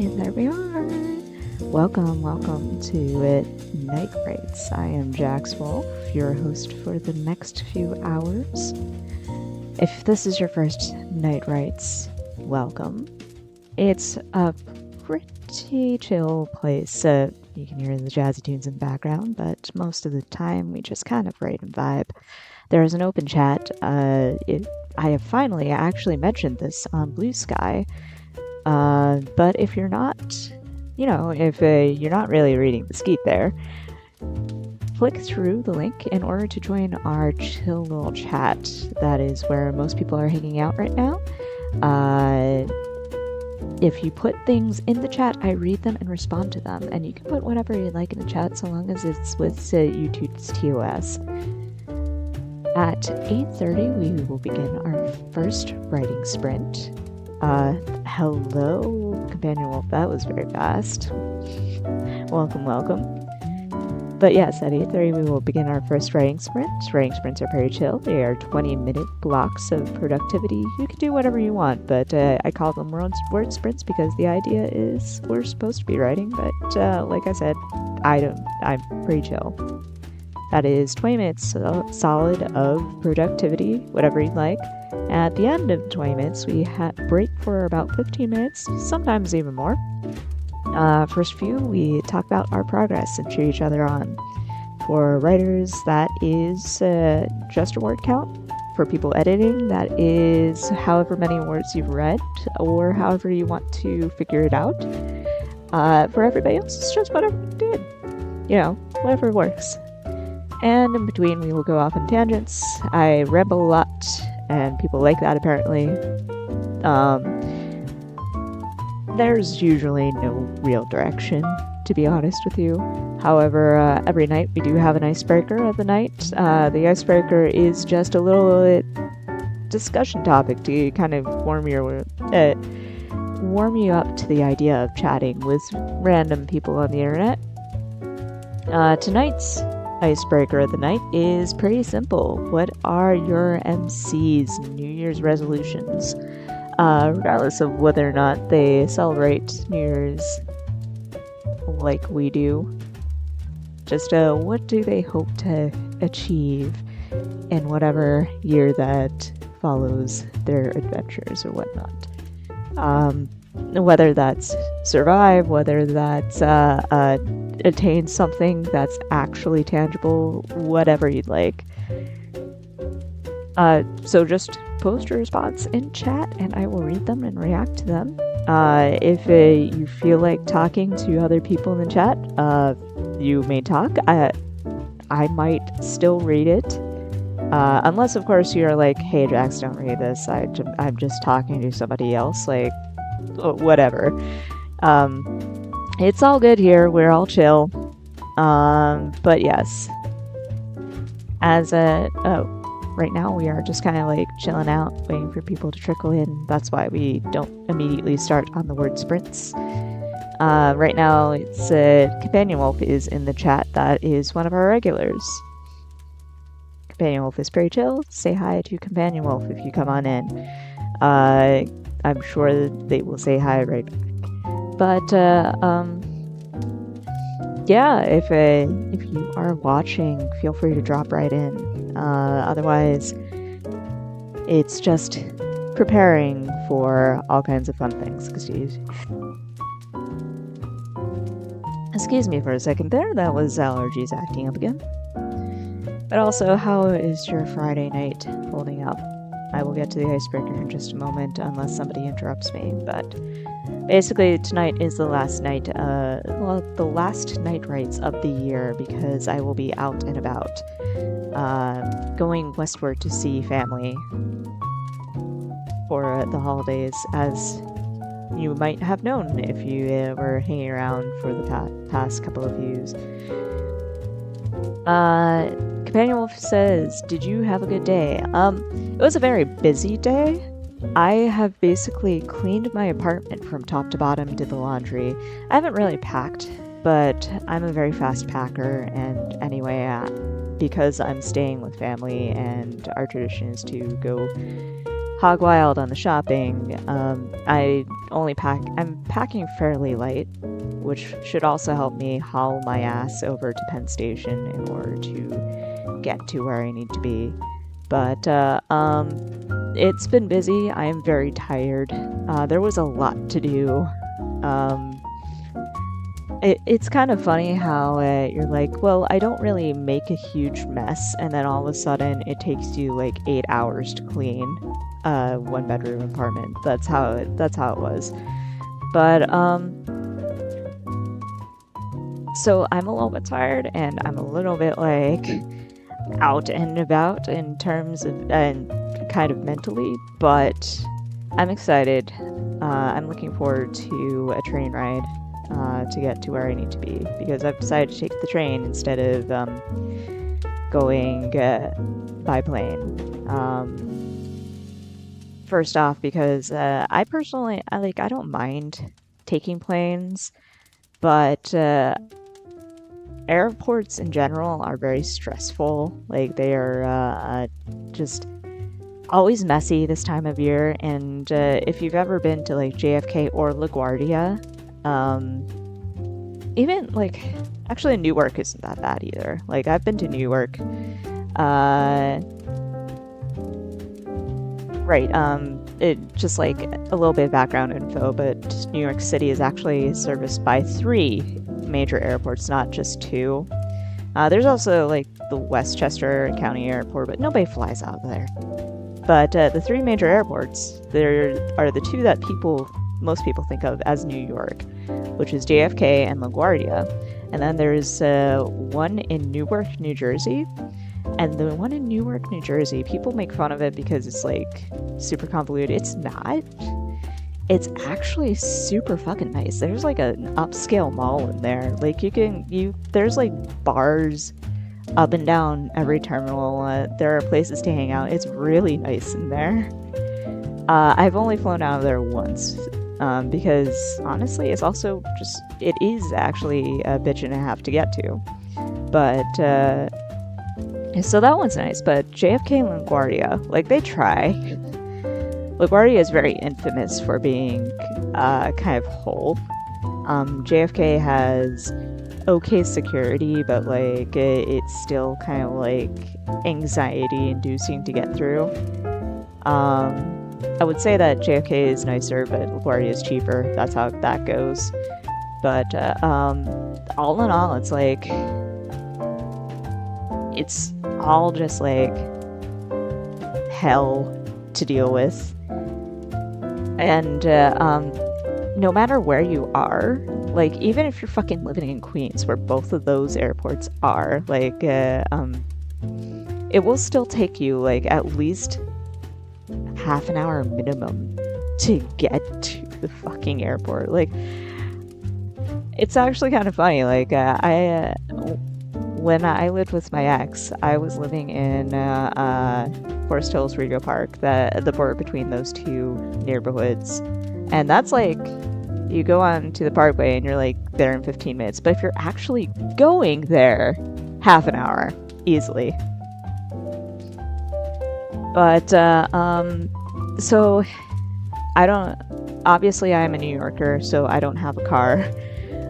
And there we are. Welcome to Night Rights. I am Jax Wolff, your host for the next few hours. If this is your first Night Rights, welcome. It's a pretty chill place. You can hear the jazzy tunes in the background, but most of the time we just kind of write and vibe. There is an open chat. I have finally actually mentioned this on Blue Sky. But if you're not, if you're not really reading the skeet there, flick through the link in order to join our chill little chat. That is where most people are hanging out right now. If you put things in the chat, I read them and respond to them. And you can put whatever you like in the chat so long as it's with YouTube's TOS. At 8:30, we will begin our first writing sprint. Hello, Companion Wolf. That was very fast. Welcome. But yes, at 8:30 we will begin our first writing sprint. Writing sprints are very chill. They are 20-minute blocks of productivity. You can do whatever you want, but I call them word sprints because the idea is we're supposed to be writing, but like I said, I'm pretty chill. That is 20 minutes solid of productivity, whatever you'd like. At the end of 20 minutes, we break for about 15 minutes, sometimes even more. First few, we talk about our progress and cheer each other on. For writers, that is just a word count. For people editing, that is however many words you've read or however you want to figure it out. For everybody else, it's just whatever you did. Whatever works. And in between, we will go off on tangents. I ramble a lot, and people like that apparently. There's usually no real direction, to be honest with you. However, every night we do have an icebreaker of the night. The icebreaker is just a little discussion topic to kind of warm you up to the idea of chatting with random people on the internet. Tonight's icebreaker of the night is pretty simple. What are your MC's New Year's resolutions? Regardless of whether or not they celebrate New Year's like we do. Just what do they hope to achieve in whatever year that follows their adventures or whatnot. Whether that's survive, whether that's attain something that's actually tangible, whatever you'd like. So just post your response in chat and I will read them and react to them. If you feel like talking to other people in the chat, you may talk. I might still read it. Unless, of course, you're like, hey, Jax, don't read this. I'm just talking to somebody else. Like, whatever. It's all good here. We're all chill. But yes. Right now we are just kind of like chilling out, waiting for people to trickle in. That's why we don't immediately start on the word sprints. Right now it's Companion Wolf is in the chat. That is one of our regulars. Companion Wolf is pretty chill. Say hi to Companion Wolf if you come on in. I'm sure that they will say hi right back. But yeah, if you are watching, feel free to drop right in. Otherwise, it's just preparing for all kinds of fun things. Excuse me for a second there. That was allergies acting up again. But also, how is your Friday night holding up? I will get to the icebreaker in just a moment, unless somebody interrupts me. But basically, tonight is the last night, the last night rights of the year, because I will be out and about, going westward to see family for the holidays, as you might have known if you were hanging around for the past couple of views. Companion Wolf says, did you have a good day? It was a very busy day. I have basically cleaned my apartment from top to bottom, did the laundry. I haven't really packed, but I'm a very fast packer, and anyway, because I'm staying with family and our tradition is to go hog wild on the shopping. I'm packing fairly light, which should also help me haul my ass over to Penn Station in order to get to where I need to be. But it's been busy. I am very tired. There was a lot to do. It's kind of funny how you're like, well, I don't really make a huge mess, and then all of a sudden it takes you like 8 hours to clean a one-bedroom apartment. That's how it was. But so I'm a little bit tired, and I'm a little bit like out and about in terms of and kind of mentally, but I'm excited. I'm looking forward to a train ride to get to where I need to be, because I've decided to take the train instead of going by plane. First off, because I personally, I don't mind taking planes, but airports in general are very stressful. Like, they are just always messy this time of year, and if you've ever been to like JFK or LaGuardia, even like, actually Newark isn't that bad either. Like, I've been to Newark. Right, it just like a little bit of background info, but New York City is actually serviced by 3 major airports, not just 2. There's also like the Westchester County Airport, but nobody flies out of there. But the 3 major airports, there are the 2 that most people think of as New York, which is JFK and LaGuardia. And then there's one in Newark, New Jersey. And the one in Newark, New Jersey, people make fun of it because it's like super convoluted. It's not. It's actually super fucking nice. There's like an upscale mall in there. Like, there's like bars up and down every terminal. There are places to hang out. It's really nice in there. I've only flown out of there once, because honestly, it is actually a bitch and a half to get to. But, so that one's nice. But JFK and LaGuardia, like, they try. LaGuardia is very infamous for being kind of whole. JFK has okay security, but like it's still kind of like anxiety inducing to get through. I would say that JFK is nicer, but LaGuardia is cheaper. That's how that goes. But all in all, it's like, it's all just like hell to deal with. And no matter where you are, like, even if you're fucking living in Queens, where both of those airports are, like, it will still take you like at least half an hour minimum to get to the fucking airport. Like, it's actually kind of funny. Like, when I lived with my ex, I was living in Forest Hills Rego Park, the border between those 2 neighborhoods. And that's like, you go on to the parkway and you're like there in 15 minutes. But if you're actually going there, half an hour, easily. But, so obviously I'm a New Yorker, so I don't have a car.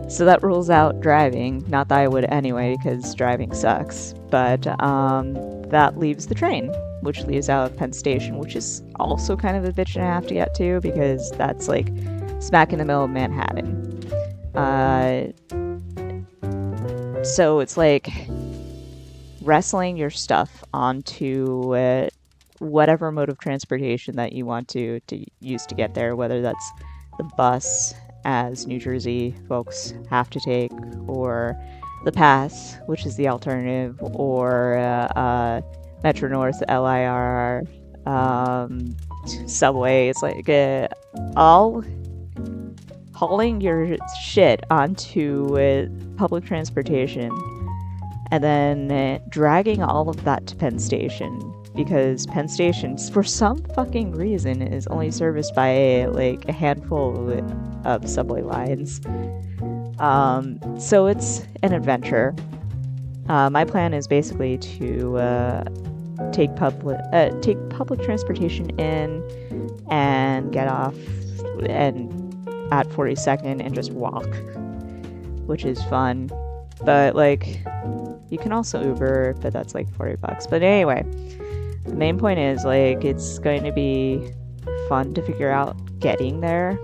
So that rules out driving. Not that I would anyway, because driving sucks. But that leaves the train, which leaves out Penn Station, which is also kind of a bitch and a half to get to, because that's like smack in the middle of Manhattan. So it's like wrestling your stuff onto whatever mode of transportation that you want to use to get there, whether that's the bus, as New Jersey folks have to take, or the pass, which is the alternative, or Metro North, LIRR, subway. It's like all hauling your shit onto public transportation, and then dragging all of that to Penn Station, because Penn Station, for some fucking reason, is only serviced by like a handful of subway lines. So it's an adventure. My plan is basically to take public transportation in and get off and at 42nd and just walk, which is fun. But like, you can also Uber, but that's like $40. But anyway, the main point is like it's going to be fun to figure out getting there,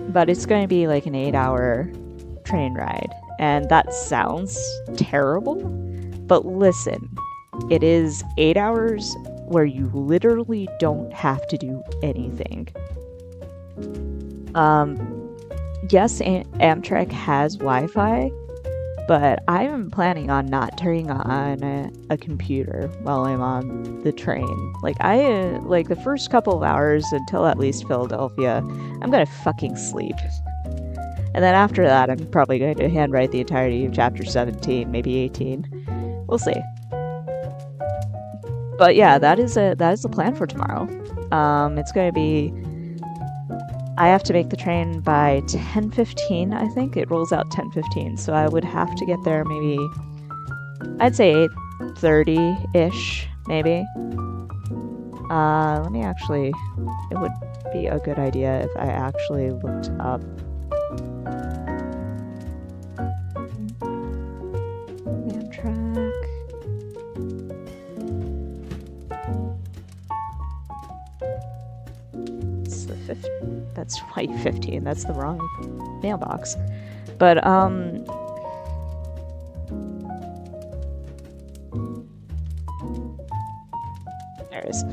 but it's going to be like an 8-hour train ride, and that sounds terrible, but listen, it is 8 hours where you literally don't have to do anything. Yes, Amtrak has Wi-Fi, but I'm planning on not turning on a computer while I'm on the train. Like, like the first couple of hours until at least Philadelphia, I'm gonna fucking sleep. And then after that, I'm probably going to handwrite the entirety of chapter 17, maybe 18. We'll see. But yeah, that is the plan for tomorrow. It's going to be, I have to make the train by 10:15, I think. It rolls out 10:15, so I would have to get there maybe, I'd say 8:30-ish, maybe. Let me actually, it would be a good idea if I actually looked up Amtrak. It's the that's 15. That's the wrong mailbox. But there it is.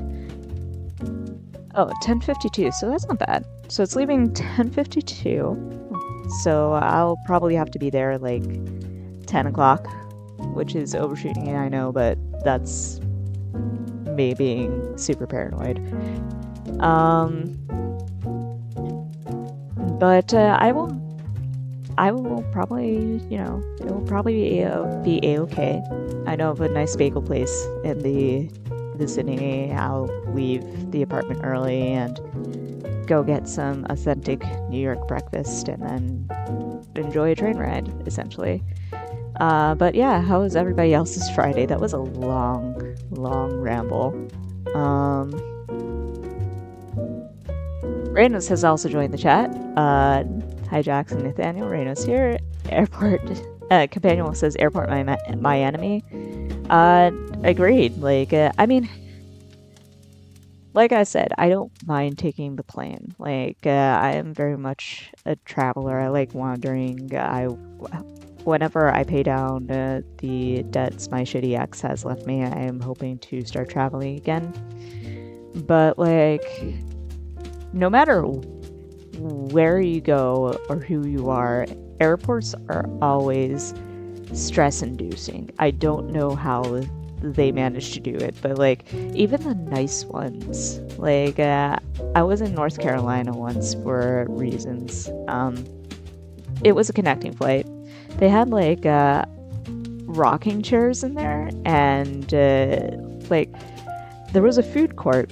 Oh, 10:52. So that's not bad. So it's leaving 10:52. So I'll probably have to be there like 10 o'clock, which is overshooting it, I know, but that's me being super paranoid. But I will probably, you know, it will probably be a-okay. I know of a nice bagel place in the vicinity. I'll leave the apartment early and go get some authentic New York breakfast and then enjoy a train ride, essentially. But yeah, how was everybody else's Friday? That was a long ramble. Reynos has also joined the chat. Hi, Jax and Nathaniel. Reynos here. Airport. Companion says, airport my enemy. Agreed. Like, I mean, like I said, I don't mind taking the plane. Like, I am very much a traveler. I like wandering. Whenever I pay down the debts my shitty ex has left me, I am hoping to start traveling again. But, like, no matter where you go or who you are, airports are always stress-inducing. I don't know how they manage to do it, but like even the nice ones, like I was in North Carolina once for reasons. It was a connecting flight. They had like rocking chairs in there, and like there was a food court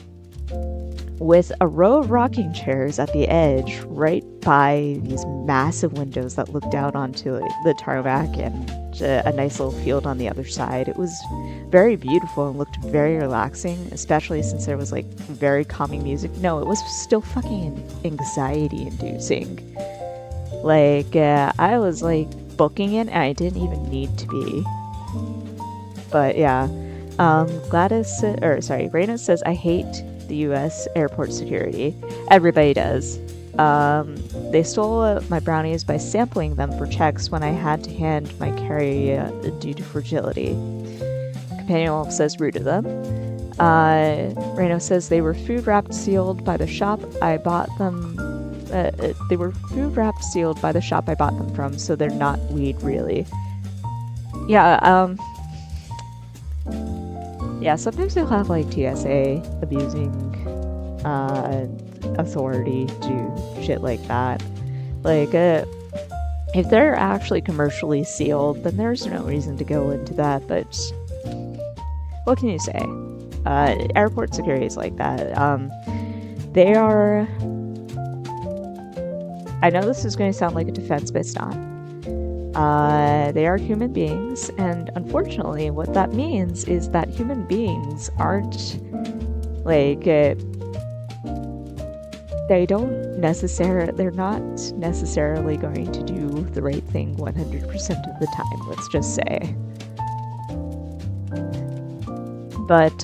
with a row of rocking chairs at the edge right by these massive windows that looked out onto the tarmac and a nice little field on the other side. It was very beautiful and looked very relaxing, especially since there was like very calming music. No, it was still fucking anxiety inducing. Like I was like booking it and I didn't even need to be. But yeah, Reyna says, I hate the US airport security. Everybody does. They stole my brownies by sampling them for checks when I had to hand my carry due to fragility. Companion Wolf says, rude of them. Reno says, they were food wrapped sealed by the shop I bought them. They were food wrapped sealed by the shop I bought them from, so they're not weed really. Yeah, yeah, sometimes you'll have like TSA abusing authority to do shit like that. Like, if they're actually commercially sealed, then there's no reason to go into that, but what can you say? Airport security is like that. They are... I know this is going to sound like a defense, but it's not. They are human beings, and unfortunately, what that means is that human beings aren't like they're not necessarily going to do the right thing 100% of the time, let's just say. But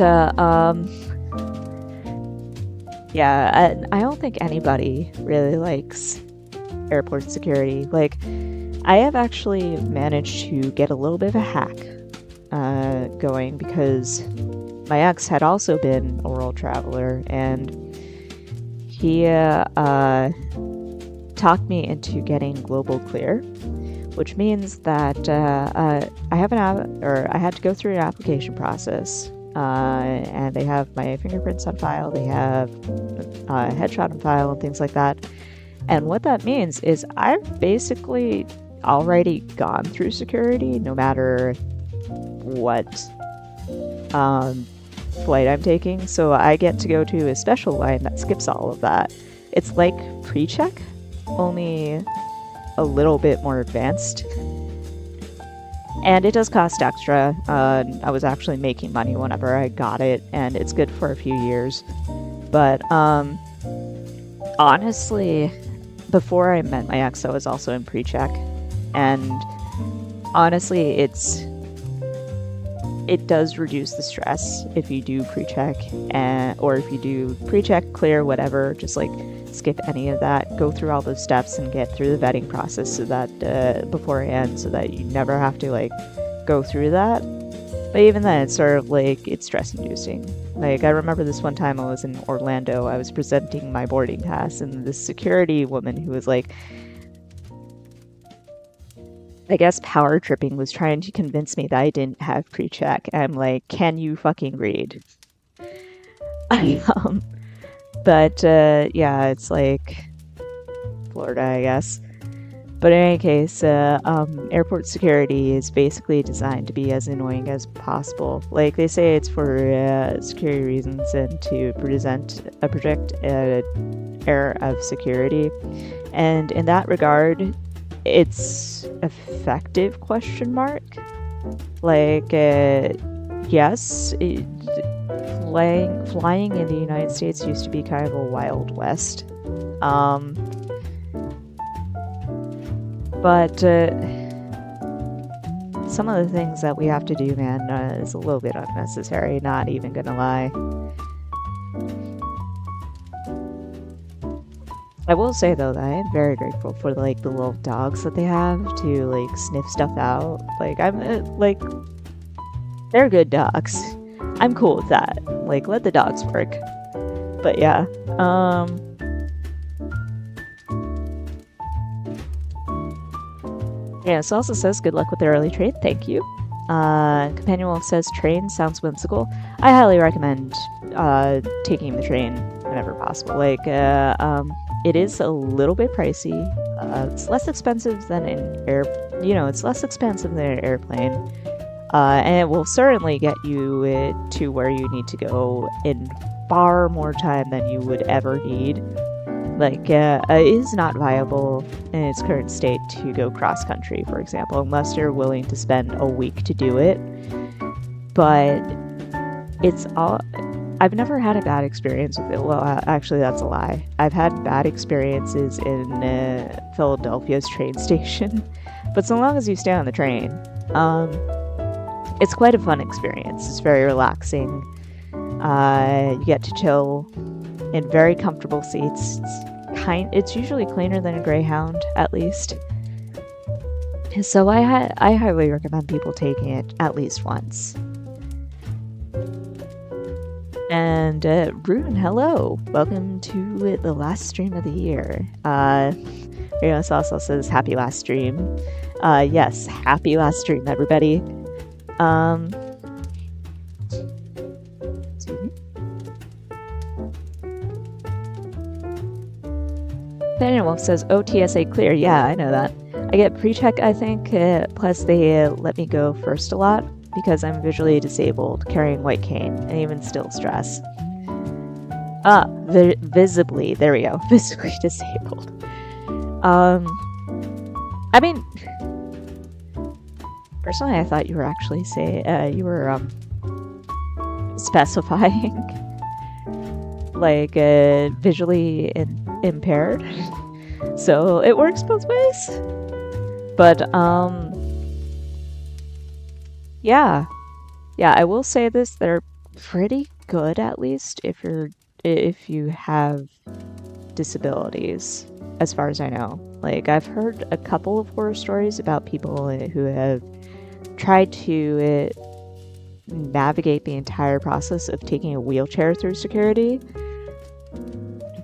yeah, I don't think anybody really likes airport security. Like, I have actually managed to get a little bit of a hack going, because my ex had also been a world traveler, and he talked me into getting global clear, which means that I had to go through an application process, and they have my fingerprints on file, they have a headshot on file, and things like that. And what that means is I've basically already gone through security, no matter what flight I'm taking. So I get to go to a special line that skips all of that. It's like pre-check, only a little bit more advanced. And it does cost extra. I was actually making money whenever I got it, and it's good for a few years. But honestly, before I met my ex, I was also in pre-check. And honestly, it does reduce the stress if you do pre-check, or if you do pre-check, clear, whatever, just like skip any of that, go through all those steps and get through the vetting process so that beforehand, so that you never have to like go through that. But even then, it's sort of like, it's stress inducing. Like, I remember this one time I was in Orlando, I was presenting my boarding pass, and this security woman who was like, I guess power tripping, was trying to convince me that I didn't have pre-check. I'm like, can you fucking read? But yeah, it's like Florida, I guess. But in any case, airport security is basically designed to be as annoying as possible. Like, they say it's for security reasons and to project an air of security. And in that regard, it's effective, question mark. Like, yes, flying in the United States used to be kind of a Wild West. But some of the things that we have to do, man, is a little bit unnecessary, not even gonna lie. I will say, though, that I am very grateful for, like, the little dogs that they have to, like, sniff stuff out. Like, I'm, like, they're good dogs. I'm cool with that. Like, let the dogs work. But yeah, yeah, it also says good luck with the early train. Thank you. Companion Wolf says train sounds whimsical. I highly recommend taking the train whenever possible. Like, it is a little bit pricey. It's less expensive than it's less expensive than an airplane. And it will certainly get you to where you need to go in far more time than you would ever need. Like, it is not viable in its current state to go cross-country, for example, unless you're willing to spend a week to do it. But I've never had a bad experience with it. Well, actually, that's a lie. I've had bad experiences in Philadelphia's train station. But so long as you stay on the train, it's quite a fun experience. It's very relaxing. You get to chill in very comfortable seats. It's usually cleaner than a Greyhound, at least. So I highly recommend people taking it at least once. And Rune, hello! Welcome to the last stream of the year. Rios also says happy last stream. Yes, happy last stream, everybody. Excuse me. Companion Wolf says, oh, TSA clear. Yeah, I know that. I get pre-check, I think, plus they let me go first a lot, because I'm visually disabled, carrying white cane, and even still stress. Visibly, there we go, visibly disabled. I mean, Personally, I thought you were actually specifying like visually impaired, so it works both ways. But yeah, I will say this: they're pretty good, at least if you have disabilities, as far as I know. Like, I've heard a couple of horror stories about people who have tried to navigate the entire process of taking a wheelchair through security.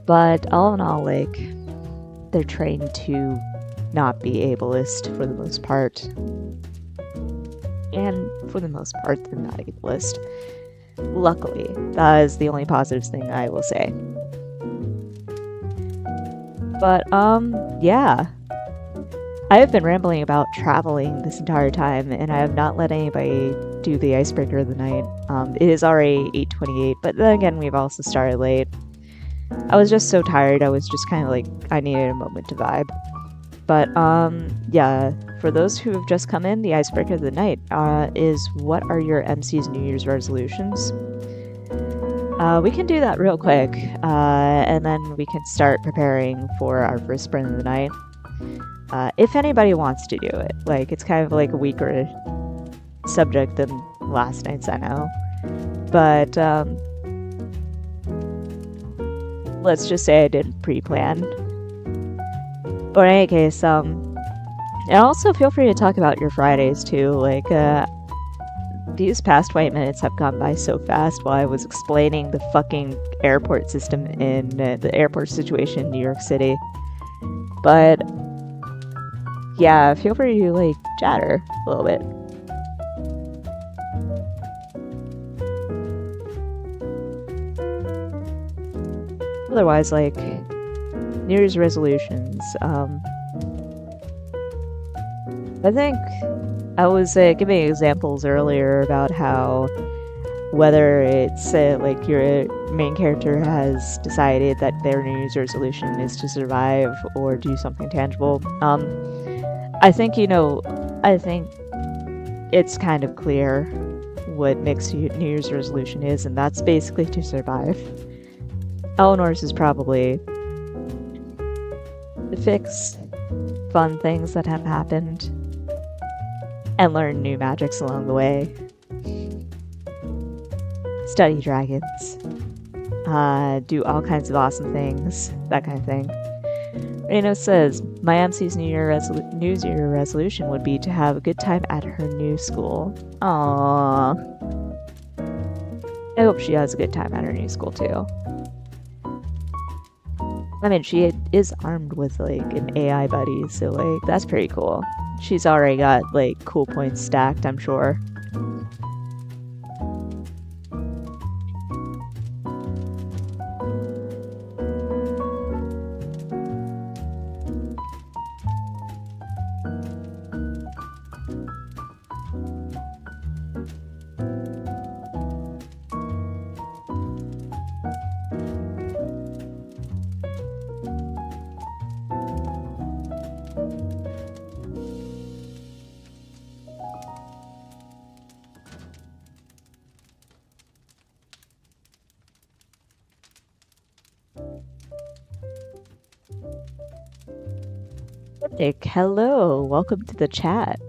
But all in all, like, they're trained to not be ableist for the most part. And for the most part, they're not ableist. Luckily, that is the only positive thing I will say. But, yeah. I have been rambling about traveling this entire time, and I have not let anybody do the icebreaker of the night. It is already 8:28, but then again, we've also started late. I was just so tired, I was just kind of like, I needed a moment to vibe. But, yeah, for those who have just come in, the icebreaker of the night is, what are your MC's New Year's resolutions? We can do that real quick, and then we can start preparing for our first sprint of the night. If anybody wants to do it. Like, it's kind of like a weaker subject than last night's, I know. But, let's just say I didn't pre-plan. But in any case, and also feel free to talk about your Fridays too. Like, these past 20 minutes have gone by so fast while I was explaining the fucking airport system in the airport situation in New York City. But yeah, feel free to like chatter a little bit. Otherwise, like, New Year's resolutions. I think I was giving examples earlier about how whether it's like your main character has decided that their New Year's resolution is to survive or do something tangible. I think it's kind of clear what Nick's New Year's resolution is, and that's basically to survive. Eleanor's is probably to fix fun things that have happened and learn new magics along the way. Study dragons. Do all kinds of awesome things. That kind of thing. Reno says, my MC's New Year resolution would be to have a good time at her new school. Aww. I hope she has a good time at her new school too. I mean, she is armed with like an AI buddy, so like that's pretty cool. She's already got like cool points stacked, I'm sure. Nick, hello, welcome to the chat.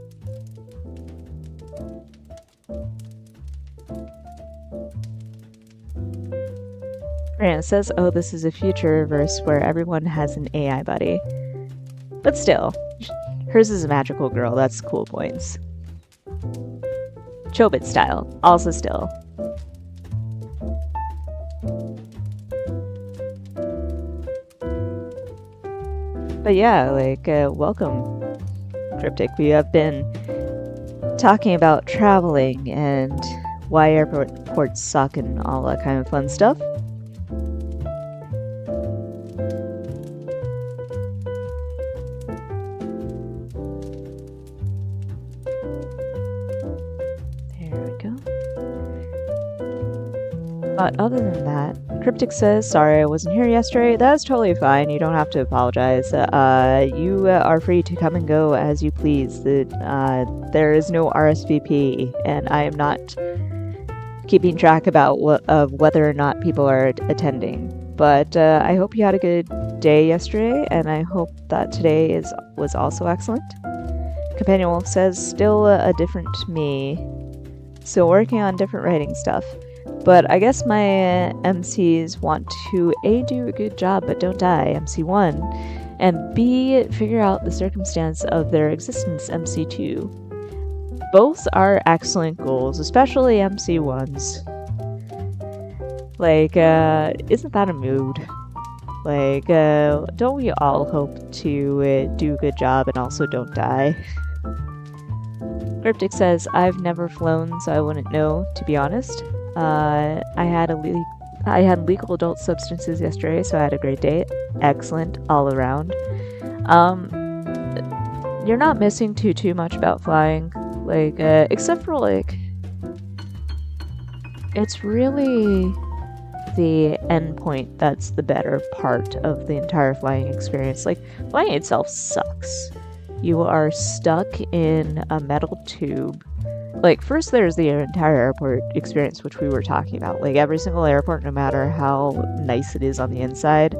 Rand says, oh, this is a future-verse where everyone has an AI buddy. But still, hers is a magical girl, that's cool points. Chobit style, also still. But yeah, like, welcome, Cryptic. We have been talking about traveling and why airports suck and all that kind of fun stuff. There we go. But other than that, Cryptic says, sorry I wasn't here yesterday. That's totally fine. You don't have to apologize. You are free to come and go as you please. There is no RSVP, and I am not keeping track of whether or not people are attending. But I hope you had a good day yesterday, and I hope that today was also excellent. Companion Wolf says, still a different me. Still working on different writing stuff. But I guess my MCs want to A, do a good job but don't die, MC1, and B, figure out the circumstance of their existence, MC2. Both are excellent goals, especially MC1's. Like, isn't that a mood? Like, don't we all hope to do a good job and also don't die? Cryptic says, I've never flown, so I wouldn't know, to be honest. I had legal adult substances yesterday, so I had a great day. Excellent all around. You're not missing too much about flying, like, except for, like, it's really the end point that's the better part of the entire flying experience. Like, flying itself sucks. You are stuck in a metal tube. Like, first there's the entire airport experience, which we were talking about. Like, every single airport, no matter how nice it is on the inside,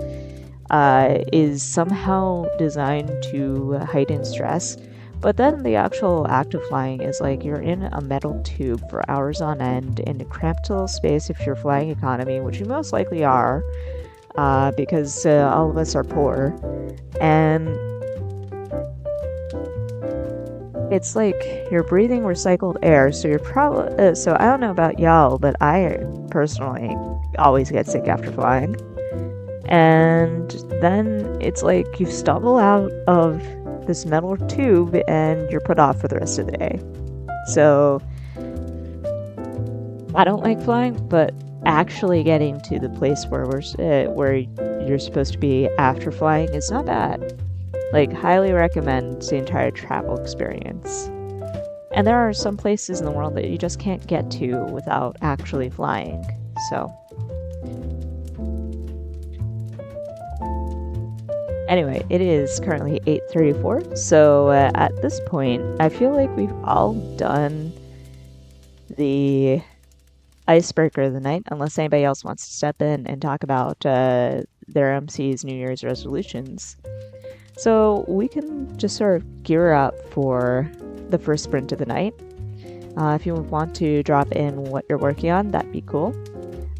is somehow designed to heighten stress. But then the actual act of flying is like you're in a metal tube for hours on end in a cramped little space if you're flying economy, which you most likely are, because all of us are poor. And it's like you're breathing recycled air, so you're probably... so I don't know about y'all, but I personally always get sick after flying. And then it's like you stumble out of this metal tube and you're put off for the rest of the day. So I don't like flying, but actually getting to the place where you're supposed to be after flying is not bad. Like, highly recommend the entire travel experience. And there are some places in the world that you just can't get to without actually flying. So anyway, it is currently 8:34, so at this point, I feel like we've all done the icebreaker of the night, unless anybody else wants to step in and talk about their MC's New Year's resolutions. So we can just sort of gear up for the first sprint of the night. If you want to drop in what you're working on, that'd be cool.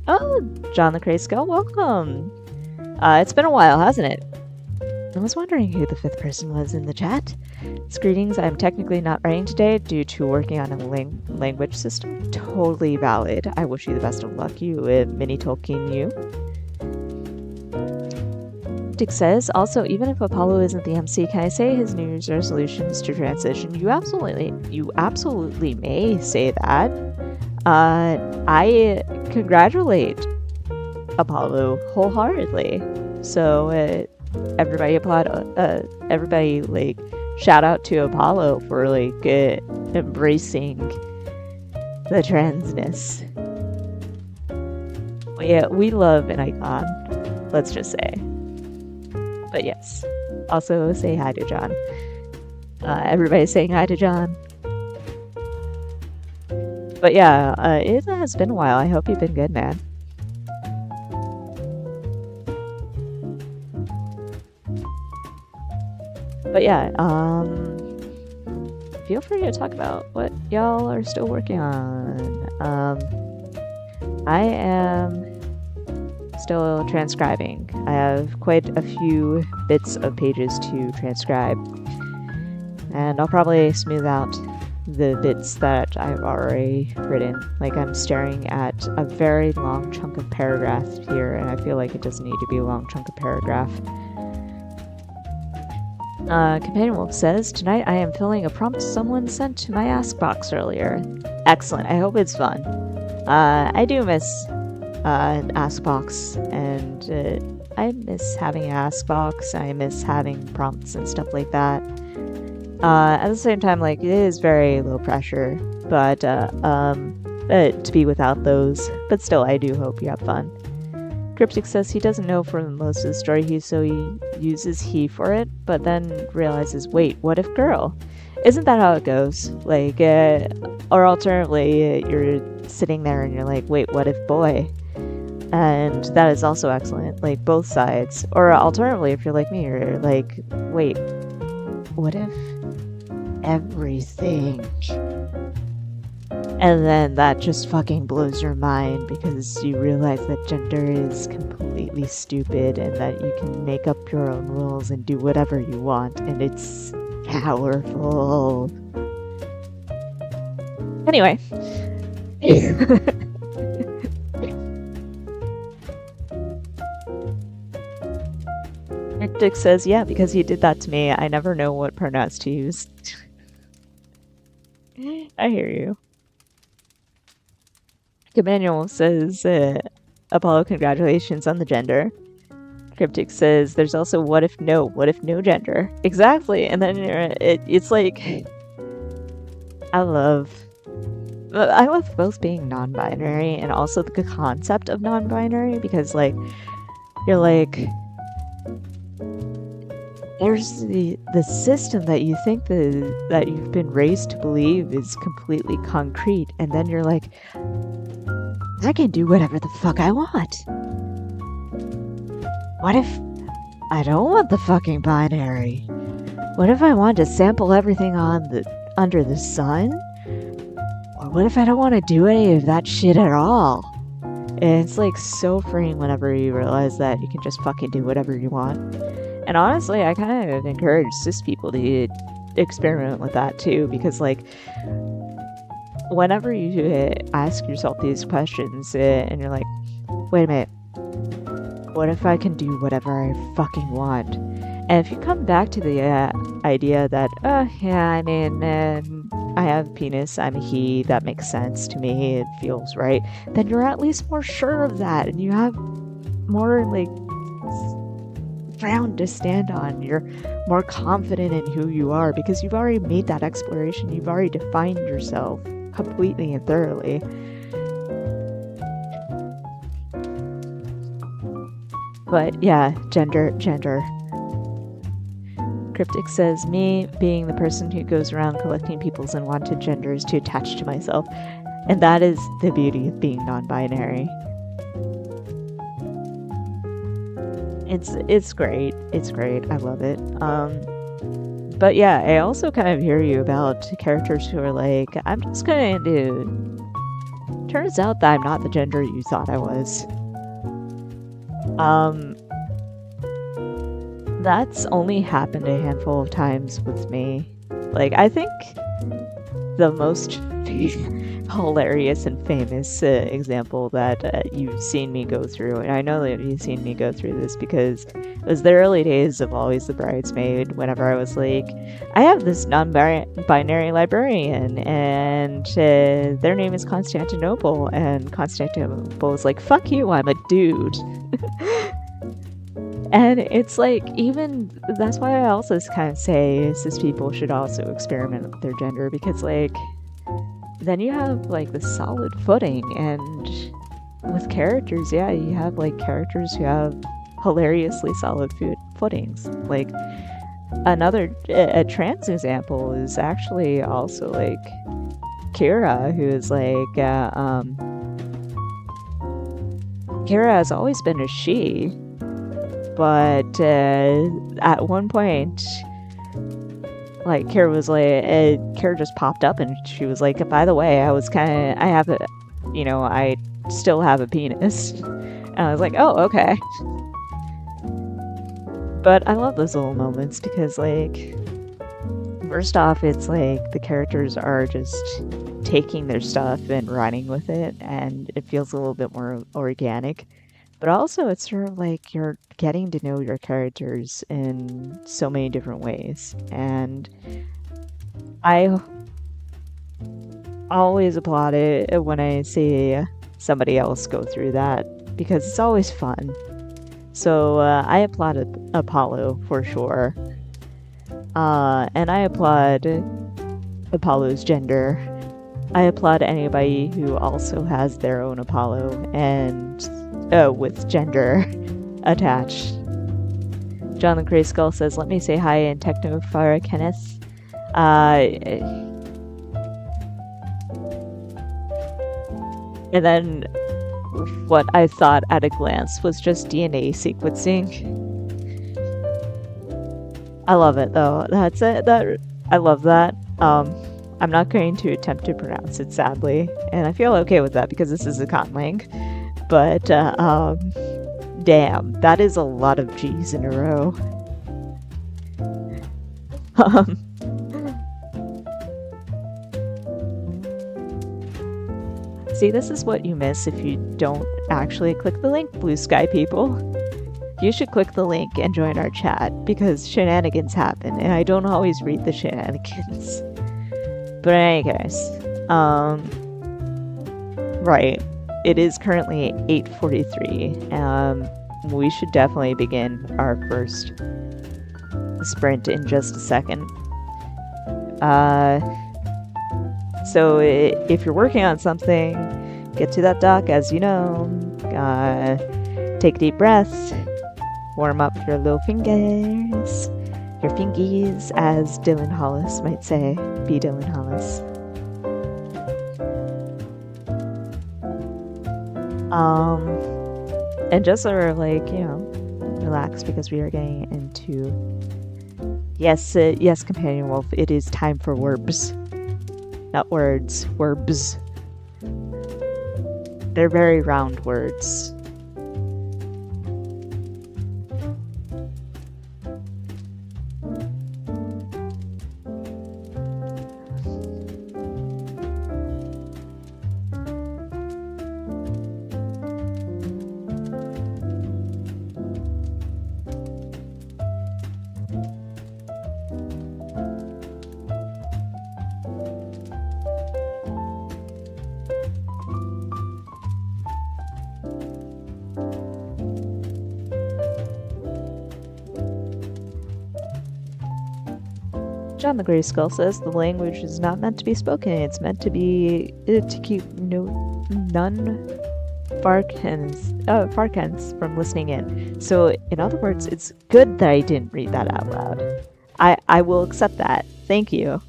Oh, John the Crazy Skull, welcome! It's been a while, hasn't it? I was wondering who the fifth person was in the chat. Greetings, I'm technically not writing today due to working on a language system. Totally valid. I wish you the best of luck, you mini Tolkien you. Dick says, also, even if Apollo isn't the MC, can I say his New Year's resolutions to transition? You absolutely may say that. I congratulate Apollo wholeheartedly. So, everybody like shout out to Apollo for like embracing the transness. Yeah, we love an icon, let's just say. But yes, also say hi to John. Everybody's saying hi to John. But yeah, it has been a while. I hope you've been good, man. But yeah, feel free to talk about what y'all are still working on. I am still transcribing. I have quite a few bits of pages to transcribe. And I'll probably smooth out the bits that I've already written. Like, I'm staring at a very long chunk of paragraph here, and I feel like it doesn't need to be a long chunk of paragraph. Companion Wolf says, tonight I am filling a prompt someone sent to my Ask box earlier. Excellent. I hope it's fun. I do miss an Ask box, and I miss having an Ask box. I miss having prompts and stuff like that. At the same time, like, it is very low pressure, but to be without those. But still, I do hope you have fun. Cryptic says he doesn't know for most of the story, so he uses he for it, but then realizes, wait, what if girl? Isn't that how it goes? Like, or alternatively, you're sitting there and you're like, wait, what if boy? And that is also excellent, like both sides. Or alternatively, if you're like me, you're like, wait, what if everything? And then that just fucking blows your mind because you realize that gender is completely stupid and that you can make up your own rules and do whatever you want, and it's powerful. Anyway. Dick says, yeah, because he did that to me. I never know what pronouns to use. I hear you. Emmanuel says, Apollo, congratulations on the gender. Cryptic says, there's also what if no gender. Exactly. And then it's like, I love both being non-binary and also the concept of non-binary, because like, you're like, there's the system that you think that you've been raised to believe is completely concrete, and then you're like, I can do whatever the fuck I want. What if I don't want the fucking binary? What if I want to sample everything under the sun? Or what if I don't want to do any of that shit at all? And it's like so freeing whenever you realize that you can just fucking do whatever you want. And honestly, I kind of encourage cis people to experiment with that too, because like, whenever you ask yourself these questions and you're like, wait a minute, what if I can do whatever I fucking want? And if you come back to the idea that, yeah, I mean, I have a penis, I'm a he, that makes sense to me, it feels right, then you're at least more sure of that, and you have more, like, ground to stand on. You're more confident in who you are because you've already made that exploration. You've already defined yourself completely and thoroughly. But yeah, gender. Cryptic says, me being the person who goes around collecting people's unwanted genders to attach to myself. And that is the beauty of being non-binary. It's great. It's great. I love it. But yeah, I also kind of hear you about characters who are like, I'm just gonna do... Turns out that I'm not the gender you thought I was. That's only happened a handful of times with me. Like, I think the most hilarious and famous example that you've seen me go through, and I know that you've seen me go through this because it was the early days of Always the Bridesmaid, whenever I was like, I have this non-binary librarian, and their name is Constantinople, and Constantinople was like, fuck you, I'm a dude. And it's like, even, that's why I also kind of say cis people should also experiment with their gender, because like, then you have like the solid footing. And with characters, yeah, you have like characters who have hilariously solid footings. Like another a trans example is actually also like Kira, who is like Kira has always been a she, but at one point, like, Kira just popped up and she was like, by the way, I still have a penis. And I was like, oh, okay. But I love those little moments because, like, first off, it's like the characters are just taking their stuff and running with it, and it feels a little bit more organic. But also, it's sort of like you're getting to know your characters in so many different ways. And I always applaud it when I see somebody else go through that, because it's always fun. So I applaud Apollo for sure. And I applaud Apollo's gender. I applaud anybody who also has their own Apollo and with gender attached. John the Grey Skull says, "Let me say hi in Technofara Kenneth." And then what I thought at a glance was just DNA sequencing. I love it though. That's it. I love that. I'm not going to attempt to pronounce it, sadly, and I feel okay with that because this is a conlang. But damn, that is a lot of G's in a row. See, this is what you miss if you don't actually click the link, Blue Sky people. You should click the link and join our chat, because shenanigans happen, and I don't always read the shenanigans. But in any case, right, it is currently 8:43. We should definitely begin our first sprint in just a second. So if you're working on something, get to that dock, as you know. Take a deep breath. Warm up your little fingers. Your fingies, as Dylan Hollis might say. Be Dylan Hollis. And just sort of relax, because we are getting into... Yes, Companion Wolf, it is time for verbs. Not words, verbs. They're very round words. John the Grey Skull says the language is not meant to be spoken, it's meant to be to keep none Farkens from listening in. So in other words, it's good that I didn't read that out loud. I will accept that. Thank you.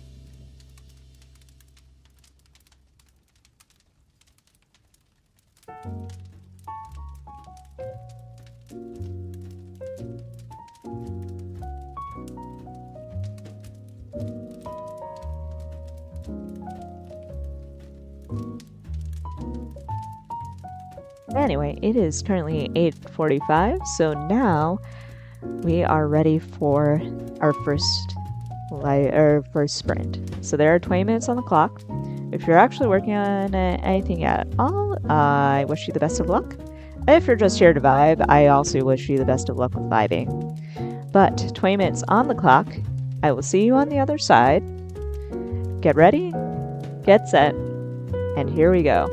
Anyway, it is currently 8:45, so now we are ready for our first sprint. So there are 20 minutes on the clock. If you're actually working on anything at all, I wish you the best of luck. If you're just here to vibe, I also wish you the best of luck with vibing. But 20 minutes on the clock, I will see you on the other side. Get ready, get set, and here we go.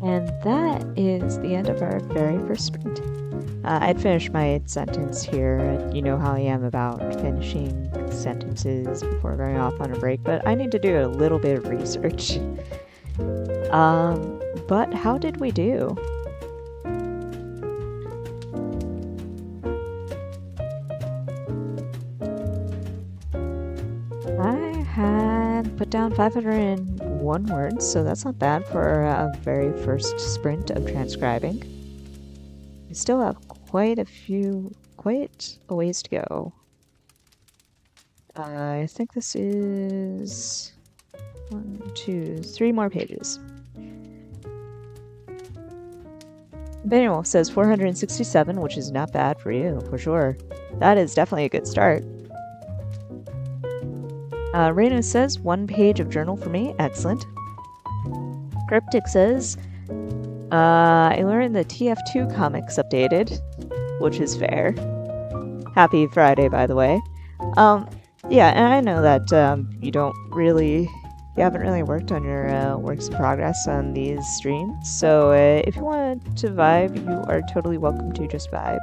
And that is the end of our very first sprint. I'd finish my sentence here. You know how I am about finishing sentences before going off on a break, but I need to do a little bit of research. But how did we do? I had put down 501 words, so that's not bad for a very first sprint of transcribing. We still have quite a ways to go. I think this is 1, 2, 3 more pages. Jax Wolff says 467, which is not bad for you, for sure. That is definitely a good start. Raina says 1 page of journal for me. Excellent. Cryptic says, I learned the TF2 comics updated, which is fair. Happy Friday, by the way. Yeah, and I know that you haven't really worked on your works in progress on these streams, so if you want to vibe, you are totally welcome to just vibe.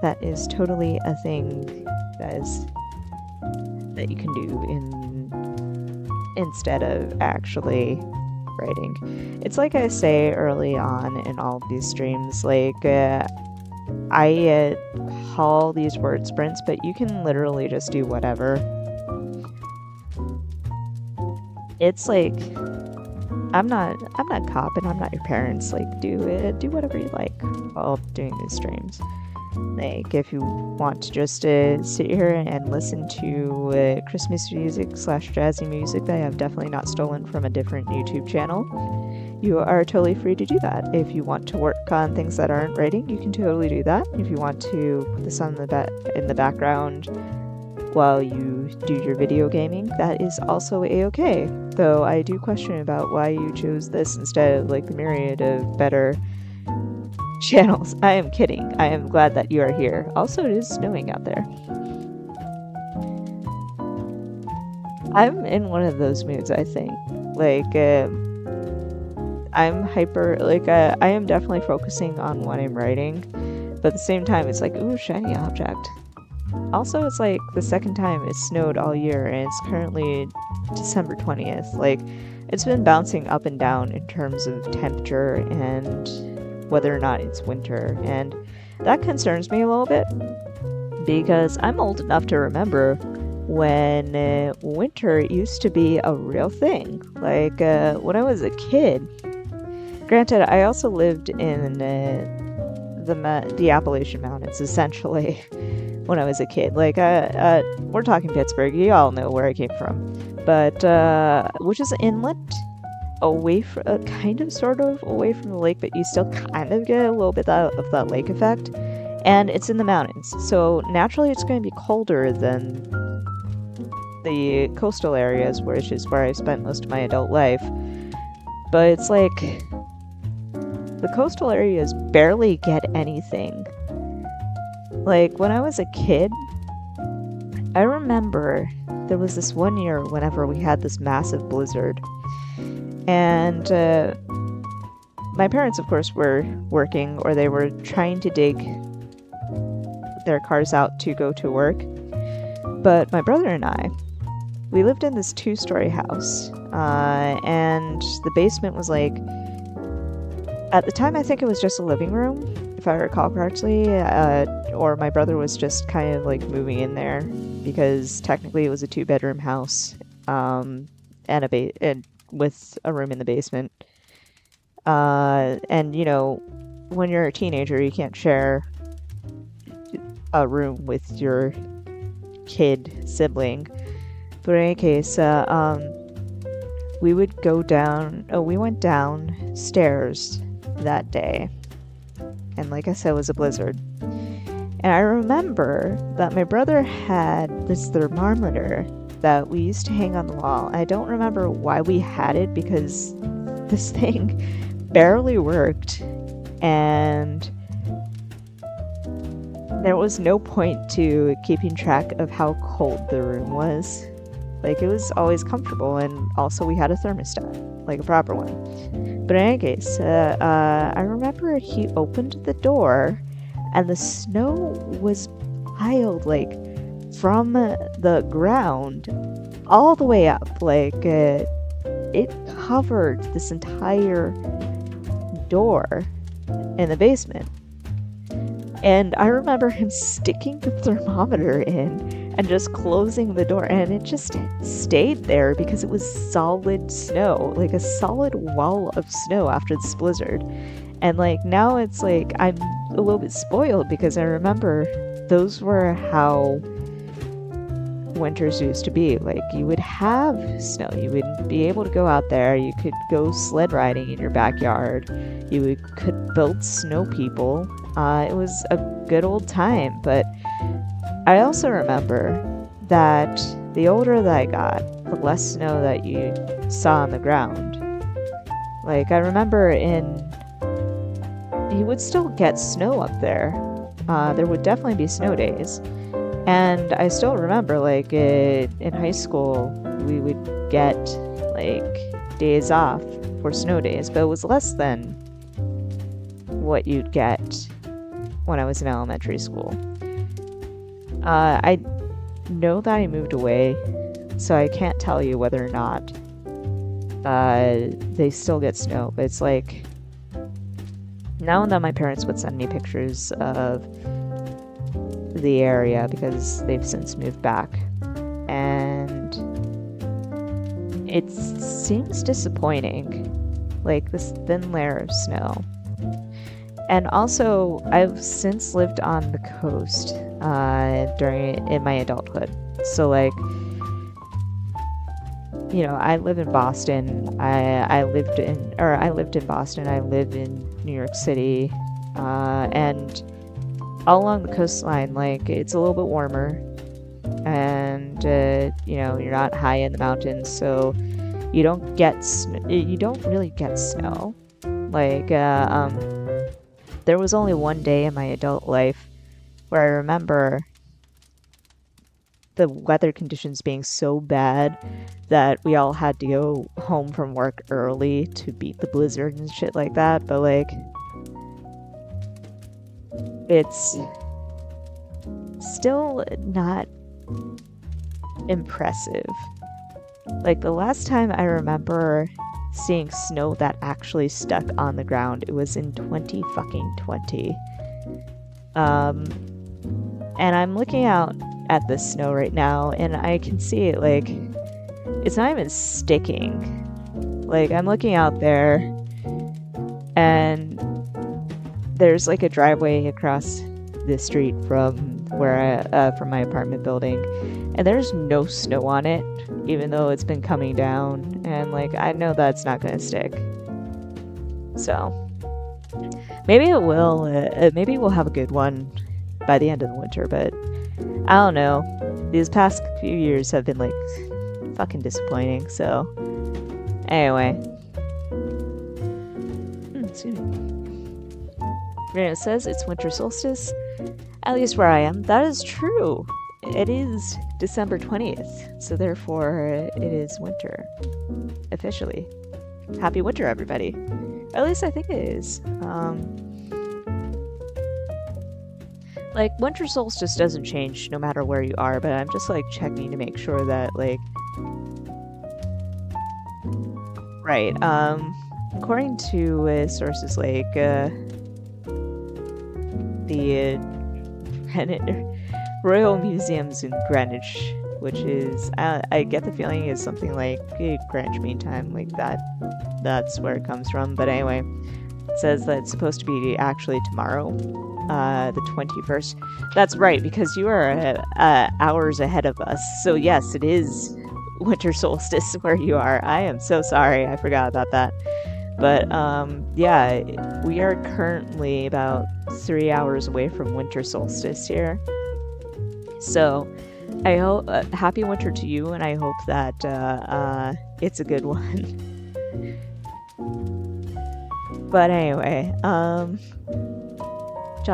That is totally a thing that you can do instead of actually writing. It's like I say early on in all of these streams, like I call these word sprints, but you can literally just do whatever. It's like I'm not cop and I'm not your parents. Like do whatever you like while doing these streams. Like if you want to just sit here and listen to Christmas music / jazzy music that I have definitely not stolen from a different YouTube channel, you are totally free to do that. If you want to work on things that aren't writing, you can totally do that. If you want to put this on in the background while you do your video gaming, that is also a-okay. Though I do question about why you chose this instead of like the myriad of better channels. I am kidding. I am glad that you are here. Also, it is snowing out there. I'm in one of those moods, I think. Like, I'm hyper, like, I am definitely focusing on what I'm writing, but at the same time, it's like, ooh, shiny object. Also, it's like the second time it snowed all year, and it's currently December 20th. Like, it's been bouncing up and down in terms of temperature and whether or not it's winter, and that concerns me a little bit because I'm old enough to remember when winter used to be a real thing. Like when I was a kid, granted I also lived in the Appalachian Mountains essentially when I was a kid. Like we're talking Pittsburgh, you all know where I came from, but which is inland, away from sort of away from the lake, but you still kind of get a little bit of that lake effect, and it's in the mountains, so naturally it's going to be colder than the coastal areas, which is where I spent most of my adult life. But it's like the coastal areas barely get anything. Like when I was a kid, I remember there was this one year whenever we had this massive blizzard. And my parents, of course, were working, or they were trying to dig their cars out to go to work. But my brother and I, we lived in this 2-story house, and the basement was like, at the time I think it was just a living room, if I recall correctly, or my brother was just kind of like moving in there, because technically it was a 2-bedroom house, and with a room in the basement. And, you know, when you're a teenager, you can't share a room with your sibling. But in any case, we went downstairs that day. And like I said, it was a blizzard. And I remember that my brother had this thermometer that we used to hang on the wall. I don't remember why we had it, because this thing barely worked, and there was no point to keeping track of how cold the room was. Like, it was always comfortable, and also we had a thermostat. like a proper one. But in any case, I remember he opened the door and the snow was piled like from the ground all the way up. Like it covered this entire door in the basement. And I remember him sticking the thermometer in and just closing the door, and it just stayed there because it was solid snow, like a solid wall of snow after this blizzard. And like now it's like I'm a little bit spoiled because I remember those were how winters used to be. Like you would have snow, you would be able to go out there, you could go sled riding in your backyard, could build snow people. It was a good old time. But I also remember that the older that I got, the less snow that you saw on the ground. Like I remember you would still get snow up there. There would definitely be snow days. And I still remember, like, in high school, we would get, like, days off for snow days, but it was less than what you'd get when I was in elementary school. I know that I moved away, so I can't tell you whether or not they still get snow, but it's like, now and then my parents would send me pictures of the area because they've since moved back, and it seems disappointing, like this thin layer of snow. And also I've since lived on the coast in my adulthood, so like, you know, I live in Boston. I lived in Boston. I live in New York City, and all along the coastline, like, it's a little bit warmer, and you know, you're not high in the mountains, so you don't really get snow. Like, there was only one day in my adult life where I remember the weather conditions being so bad that we all had to go home from work early to beat the blizzard and shit like that. But like, it's still not impressive. Like, the last time I remember seeing snow that actually stuck on the ground, it was in 2020. And I'm looking out at the snow right now, and I can see it, like, it's not even sticking. Like, I'm looking out there, and there's like a driveway across the street from from my apartment building, and there's no snow on it, even though it's been coming down, and like, I know that's not gonna stick. So maybe it will. Maybe we'll have a good one by the end of the winter, but I don't know. These past few years have been like fucking disappointing. So anyway, excuse me. It says it's winter solstice, at least where I am. That is true. It is December 20th, so therefore it is winter, officially. Happy winter, everybody. Or at least I think it is. Like, winter solstice doesn't change no matter where you are, but I'm just like checking to make sure that, like, right, according to sources like the Royal Museums in Greenwich, which is, I get the feeling is something like Greenwich Mean Time, like that's where it comes from. But anyway, it says that it's supposed to be actually tomorrow, the 21st. That's right, because you are hours ahead of us. So yes, it is winter solstice where you are. I am so sorry, I forgot about that. But yeah, we are currently about 3 hours away from winter solstice here. So I hope happy winter to you, and I hope that it's a good one. But anyway, John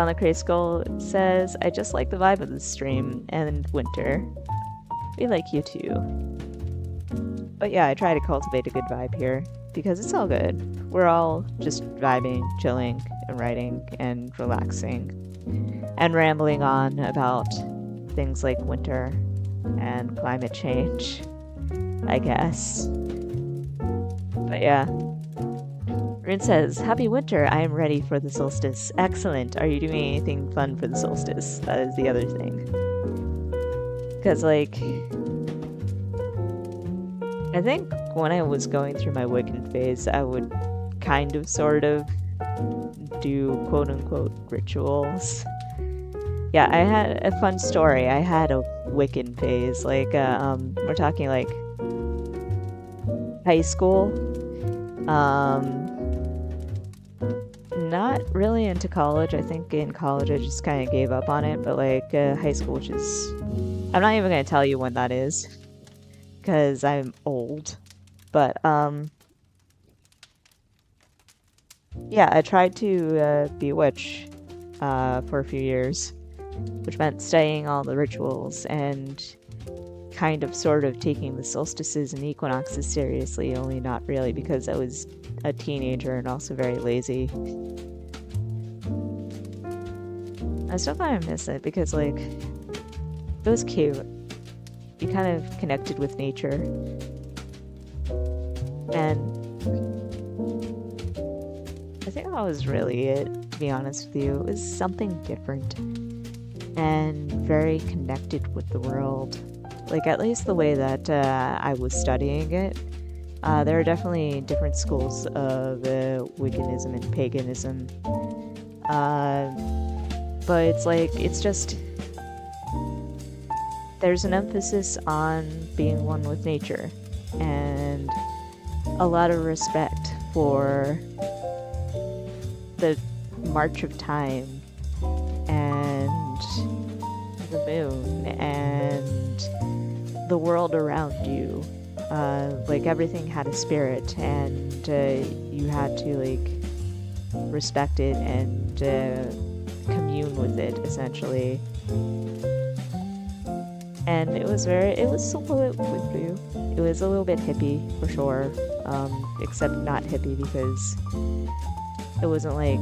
the Cray Skull says, I just like the vibe of this stream and winter. We like you too. But yeah, I try to cultivate a good vibe here. because it's all good. We're all just vibing, chilling, and writing, and relaxing, and rambling on about things like winter and climate change, I guess. But yeah. Rune says, "Happy winter, I am ready for the solstice." Excellent. Are you doing anything fun for the solstice? That is the other thing. Because, like, I think when I was going through my Wiccan phase, I would kind of, sort of, do quote-unquote rituals. Yeah, I had a fun story. I had a Wiccan phase. Like, we're talking, like, high school. Not really into college. I think in college I just kind of gave up on it, but like high school, which is, I'm not even going to tell you when that is because I'm old. But yeah, I tried to be a witch for a few years, which meant studying all the rituals and kind of sort of taking the solstices and equinoxes seriously, only not really because I was a teenager and also very lazy. I still kind of miss it because, like, it was cute. You kind of connected with nature. And I think that was really it, to be honest with you. It was something different and very connected with the world. Like, at least the way that I was studying it. There are definitely different schools of Wiccanism and paganism. But it's like, it's just, there's an emphasis on being one with nature and a lot of respect for the march of time and the moon and the world around you. Like, everything had a spirit and you had to, like, respect it and commune with it, essentially. And it was a little woo-woo. It was a little bit hippie, for sure. Except not hippie because it wasn't like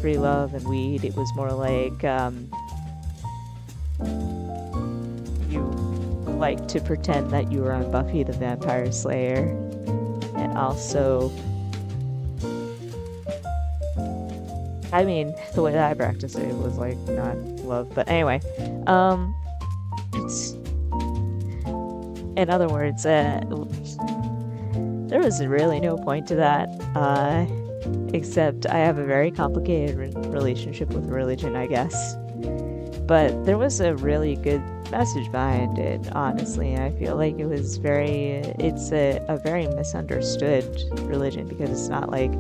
free love and weed. It was more like, you like to pretend that you were on Buffy the Vampire Slayer. And also, I mean, the way that I practiced it was like not love, but anyway, it's, in other words, there was really no point to that, except I have a very complicated relationship with religion, I guess, but there was a really good message behind it, honestly, and I feel like it was it's a very misunderstood religion, because it's not like,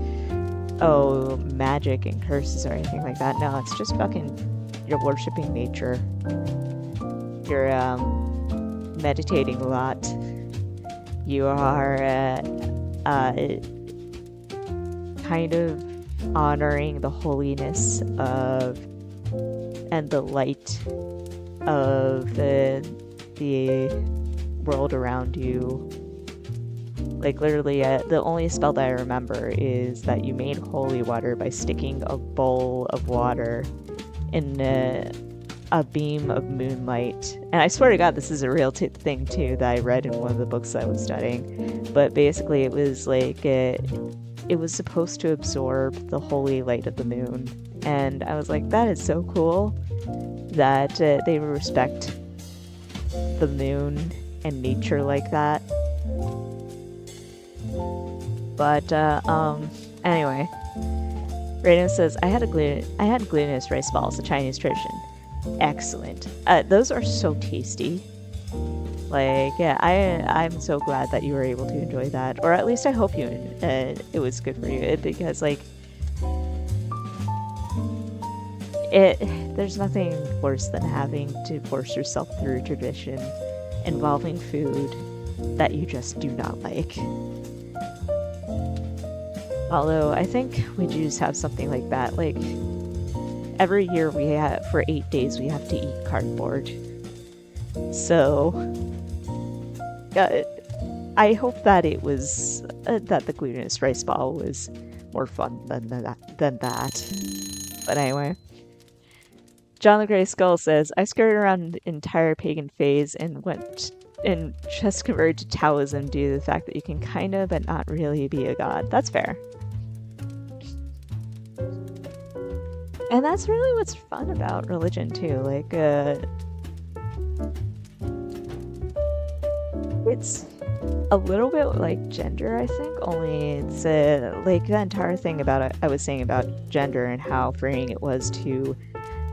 oh, magic and curses or anything like that. No, it's just fucking, you're worshipping nature. You're meditating a lot. You are kind of honoring the holiness of and the light of the world around you. Like, literally, the only spell that I remember is that you made holy water by sticking a bowl of water in a beam of moonlight. And I swear to God, this is a real thing, too, that I read in one of the books I was studying. But basically, it was like, it was supposed to absorb the holy light of the moon. And I was like, that is so cool that they respect the moon and nature like that. But anyway, Raiden says, I had glutinous rice balls, a Chinese tradition. Excellent. Those are so tasty. Like, yeah, I'm so glad that you were able to enjoy that, or at least I hope it was good for you, because like, there's nothing worse than having to force yourself through a tradition involving food that you just do not like. Although, I think we just have something like that. Like, every year for 8 days, we have to eat cardboard. So, I hope that it was that the glutinous rice ball was more fun than that. But anyway, John the Grey Skull says, I skirted around the entire pagan phase and went and just converted to Taoism due to the fact that you can kind of but not really be a god. That's fair. And that's really what's fun about religion too. Like, it's a little bit like gender, I think, only it's like the entire thing about it I was saying about gender and how freeing it was to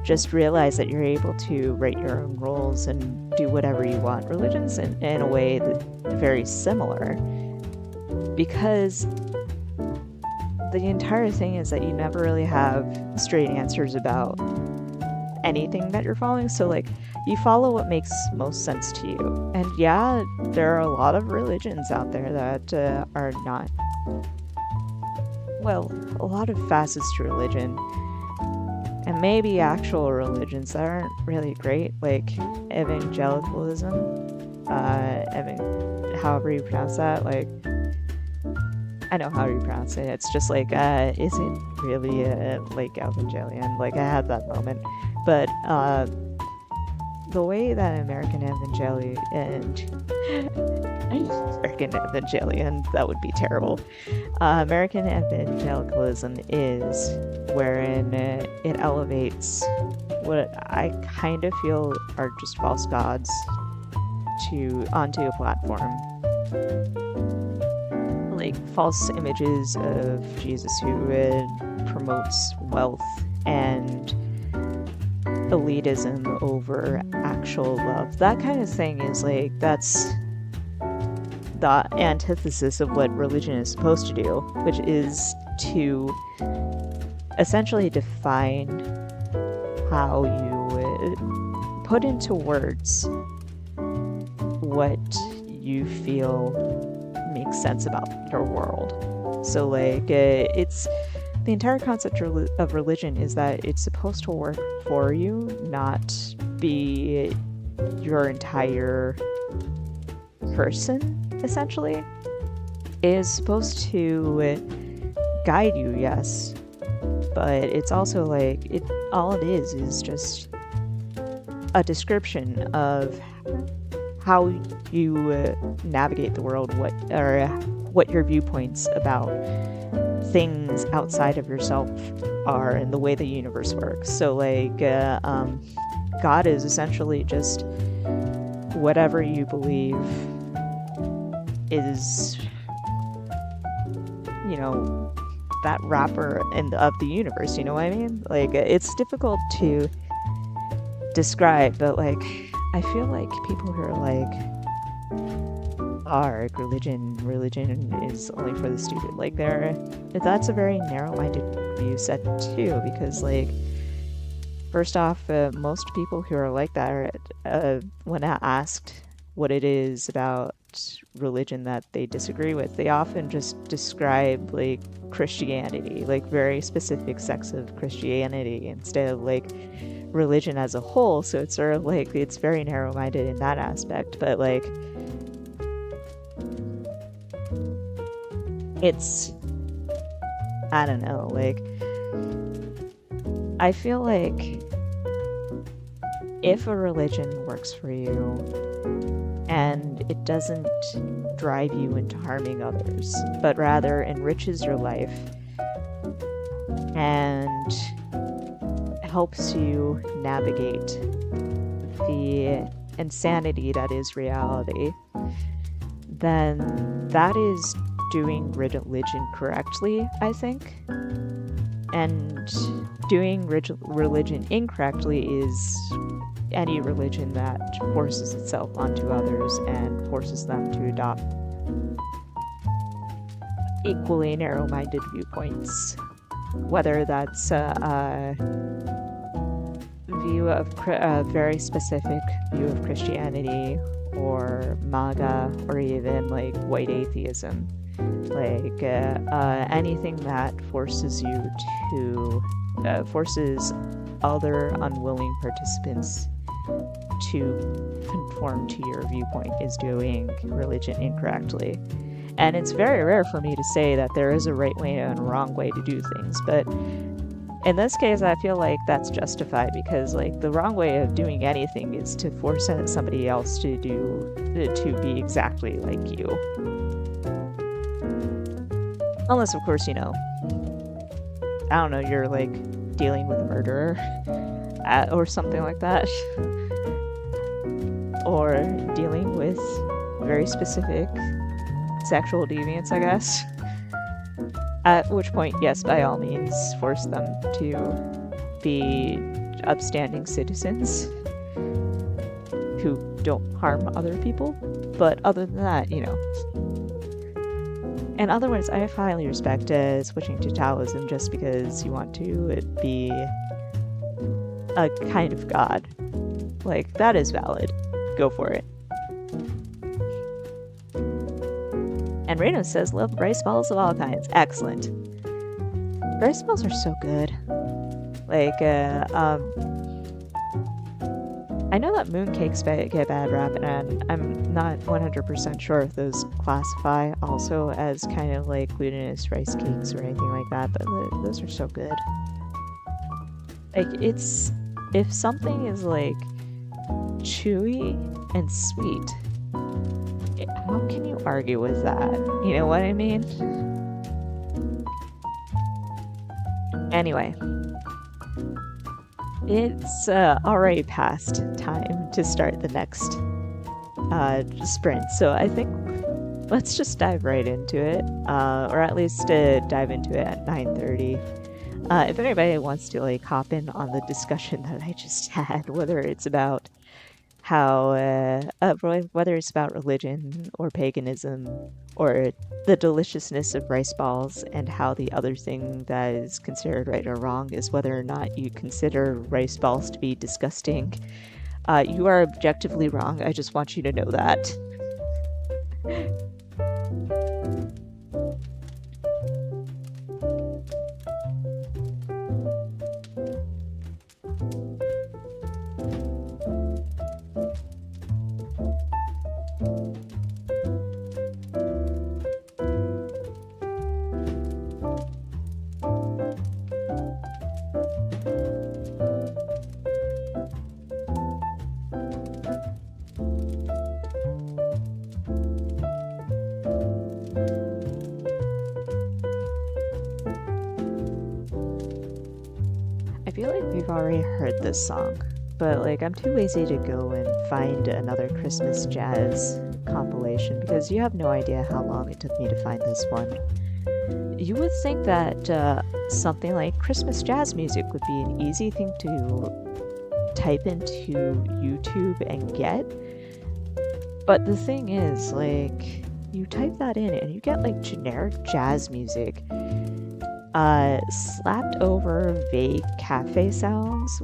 just realize that you're able to write your own rules and do whatever you want. Religion's in a way that's very similar, because the entire thing is that you never really have straight answers about anything that you're following. So like, you follow what makes most sense to you. And yeah, there are a lot of religions out there that are not, well, a lot of facets to religion, and maybe actual religions that aren't really great, like evangelicalism, however you pronounce that. Like, I know how you pronounce it. It's just like, is it really like evangelion? Like, I had that moment. But the way that American Evangelion, that would be terrible. American evangelicalism is wherein it elevates what I kind of feel are just false gods onto a platform. Like false images of Jesus who promotes wealth and elitism over actual love. That kind of thing is like, that's the antithesis of what religion is supposed to do, which is to essentially define how you put into words what you feel makes sense about your world. So like, it's the entire concept of religion is that it's supposed to work for you, not be your entire person, essentially. It is supposed to guide you, yes, but it's also like, all it is just a description of how you navigate the world, what your viewpoints about things outside of yourself are, and the way the universe works. So like, God is essentially just whatever you believe is, you know, that wrapper of the universe, you know what I mean? Like, it's difficult to describe, but like, I feel like people who are like, religion is only for the stupid, like, that's a very narrow-minded view set too, because like, first off, most people who are like that are, when asked what it is about religion that they disagree with, they often just describe like Christianity, like very specific sects of Christianity, instead of like religion as a whole. So it's sort of like, it's very narrow-minded in that aspect. But like, it's, I don't know, like, I feel like if a religion works for you and it doesn't drive you into harming others, but rather enriches your life and helps you navigate the insanity that is reality, then that is doing religion correctly, I think. And doing religion incorrectly is any religion that forces itself onto others and forces them to adopt equally narrow-minded viewpoints, whether that's a view of a very specific view of Christianity, or MAGA, or even like white atheism. Like anything that forces you to forces other unwilling participants to conform to your viewpoint is doing religion incorrectly. And it's very rare for me to say that there is a right way and a wrong way to do things, but in this case, I feel like that's justified because, like, the wrong way of doing anything is to force somebody else to be exactly like you. Unless, of course, I don't know, you're, like, dealing with a murderer or something like that. Or dealing with very specific sexual deviance, I guess. At which point, yes, by all means, force them to be upstanding citizens who don't harm other people. But other than that, And otherwise, I highly respect switching to Taoism just because you want to be a kind of god. Like, that is valid. Go for it. And Reno says, love rice balls of all kinds. Excellent. Rice balls are so good. Like, I know that mooncakes get bad rap, and I'm not 100% sure if those classify also as kind of like glutinous rice cakes or anything like that, but those are so good. Like, if something is like chewy and sweet, how can you argue with that? You know what I mean? Anyway, it's already past time to start the next sprint, so I think let's just dive right into it, or at least dive into it at 9:30. If anybody wants to like hop in on the discussion that I just had, whether it's about how whether it's about religion or paganism or the deliciousness of rice balls, and how the other thing that is considered right or wrong is whether or not you consider rice balls to be disgusting, you are objectively wrong. I just want you to know that. I feel like we've already heard this song, but like I'm too lazy to go and find another Christmas jazz compilation because you have no idea how long it took me to find this one. You would think that something like Christmas jazz music would be an easy thing to type into YouTube and get, but the thing is, like, you type that in and you get like generic jazz music slapped over vague cafe sounds,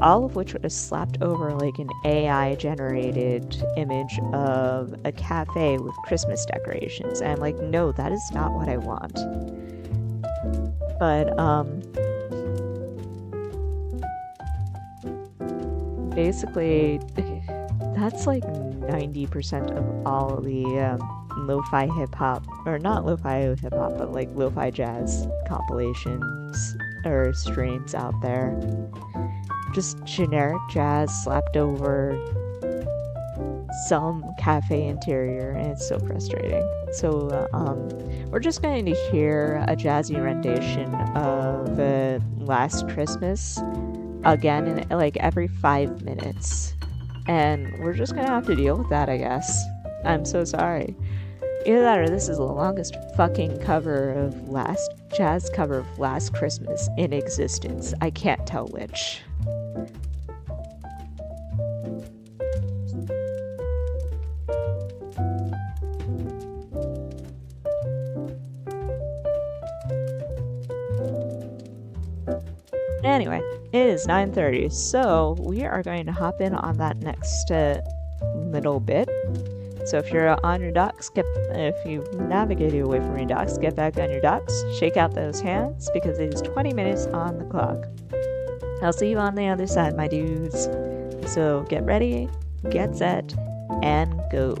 all of which was slapped over like an AI generated image of a cafe with Christmas decorations. And I'm like, no, that is not what I want. But basically that's like 90% of all the lo-fi hip-hop, or not lo-fi hip-hop, but like lo-fi jazz compilations or streams out there. Just generic jazz slapped over some cafe interior, and it's so frustrating. So we're just going to hear a jazzy rendition of Last Christmas again in like every 5 minutes, and we're just gonna have to deal with that, I guess. I'm so sorry. Either that or this is the longest fucking jazz cover of Last Christmas in existence. I can't tell which. Anyway, it is 9:30, so we are going to hop in on that next little bit. So if you're on your docks, if you've navigated away from your docks, get back on your docks, shake out those hands, because it is 20 minutes on the clock. I'll see you on the other side, my dudes. So get ready, get set, and go.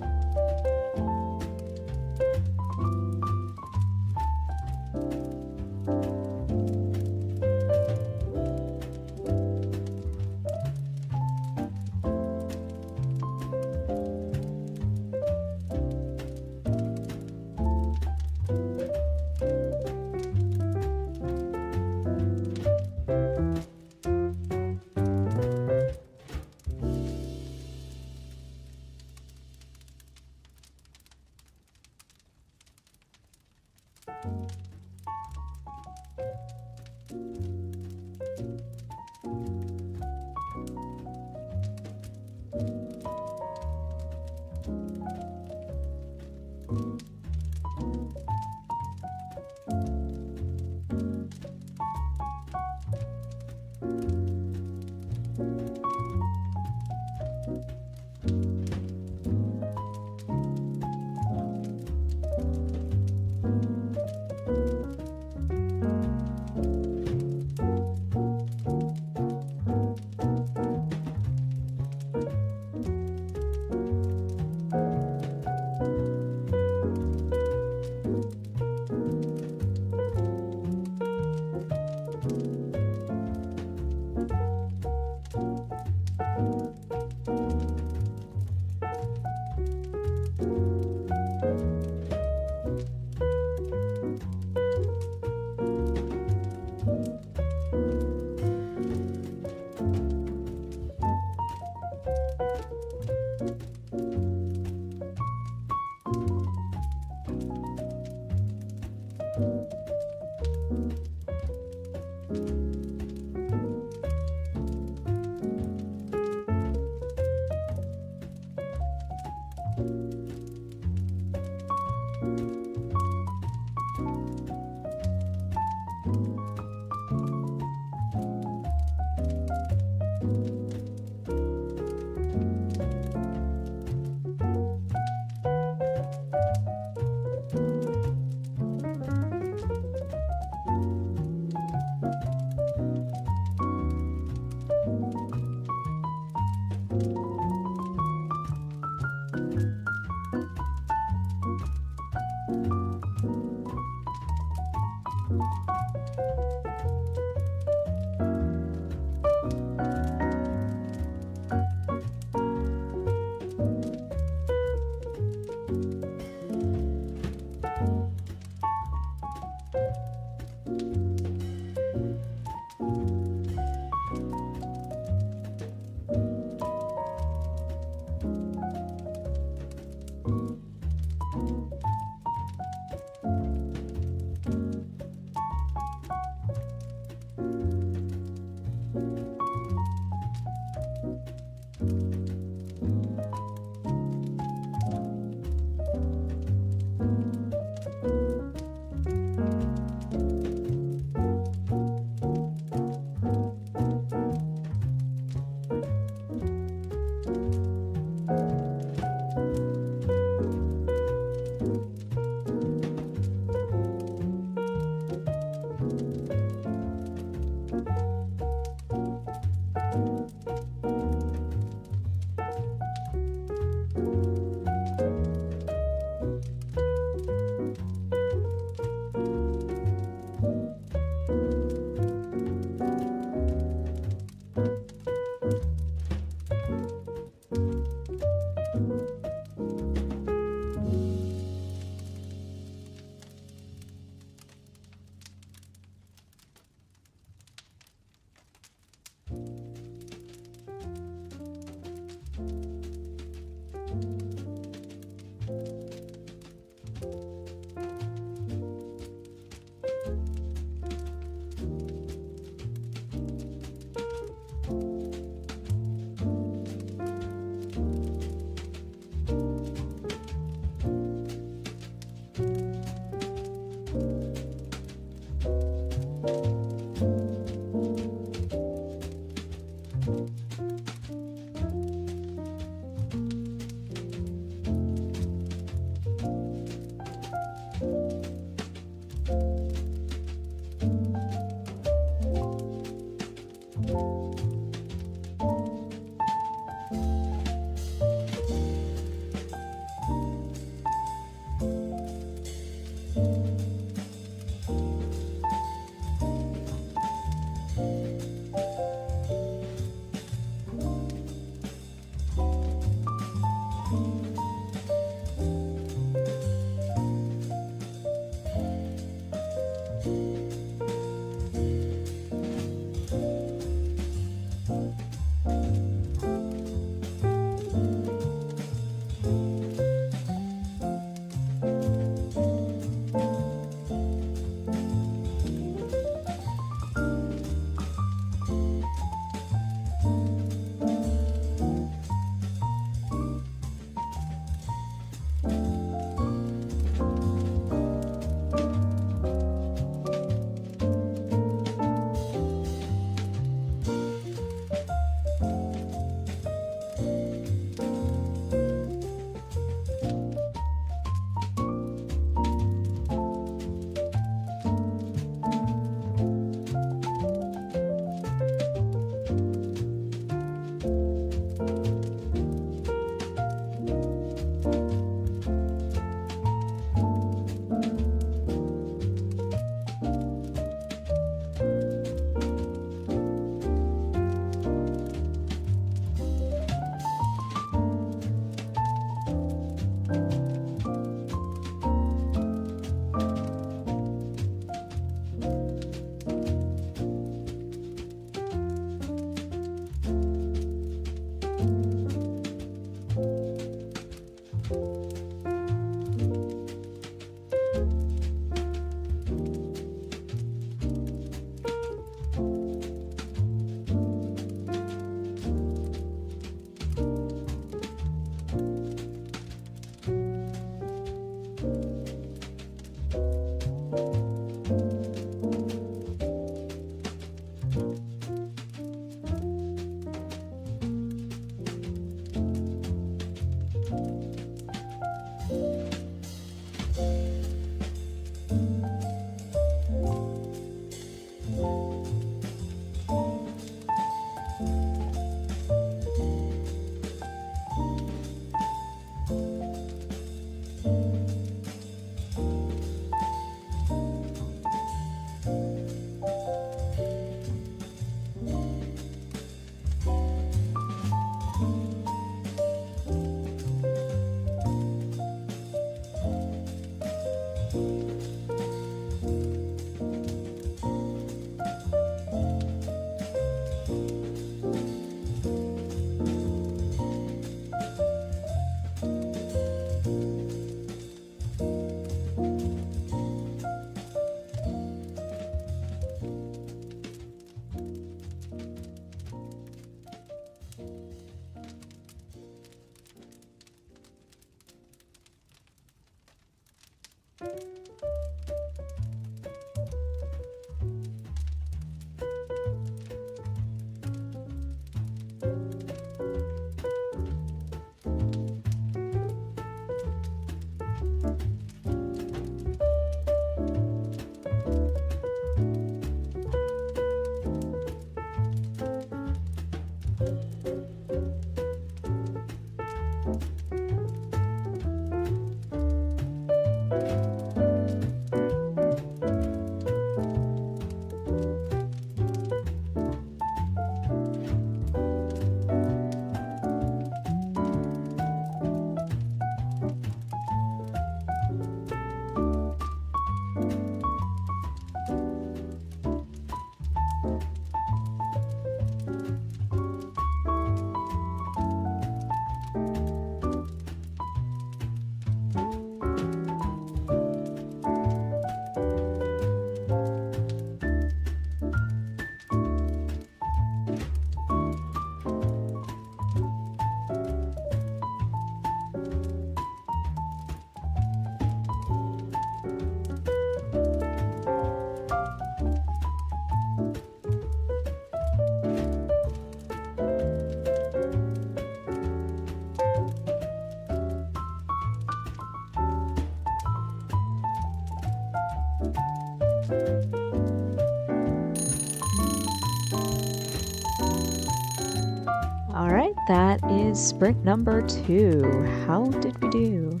Alright, that is sprint number 2. How did we do?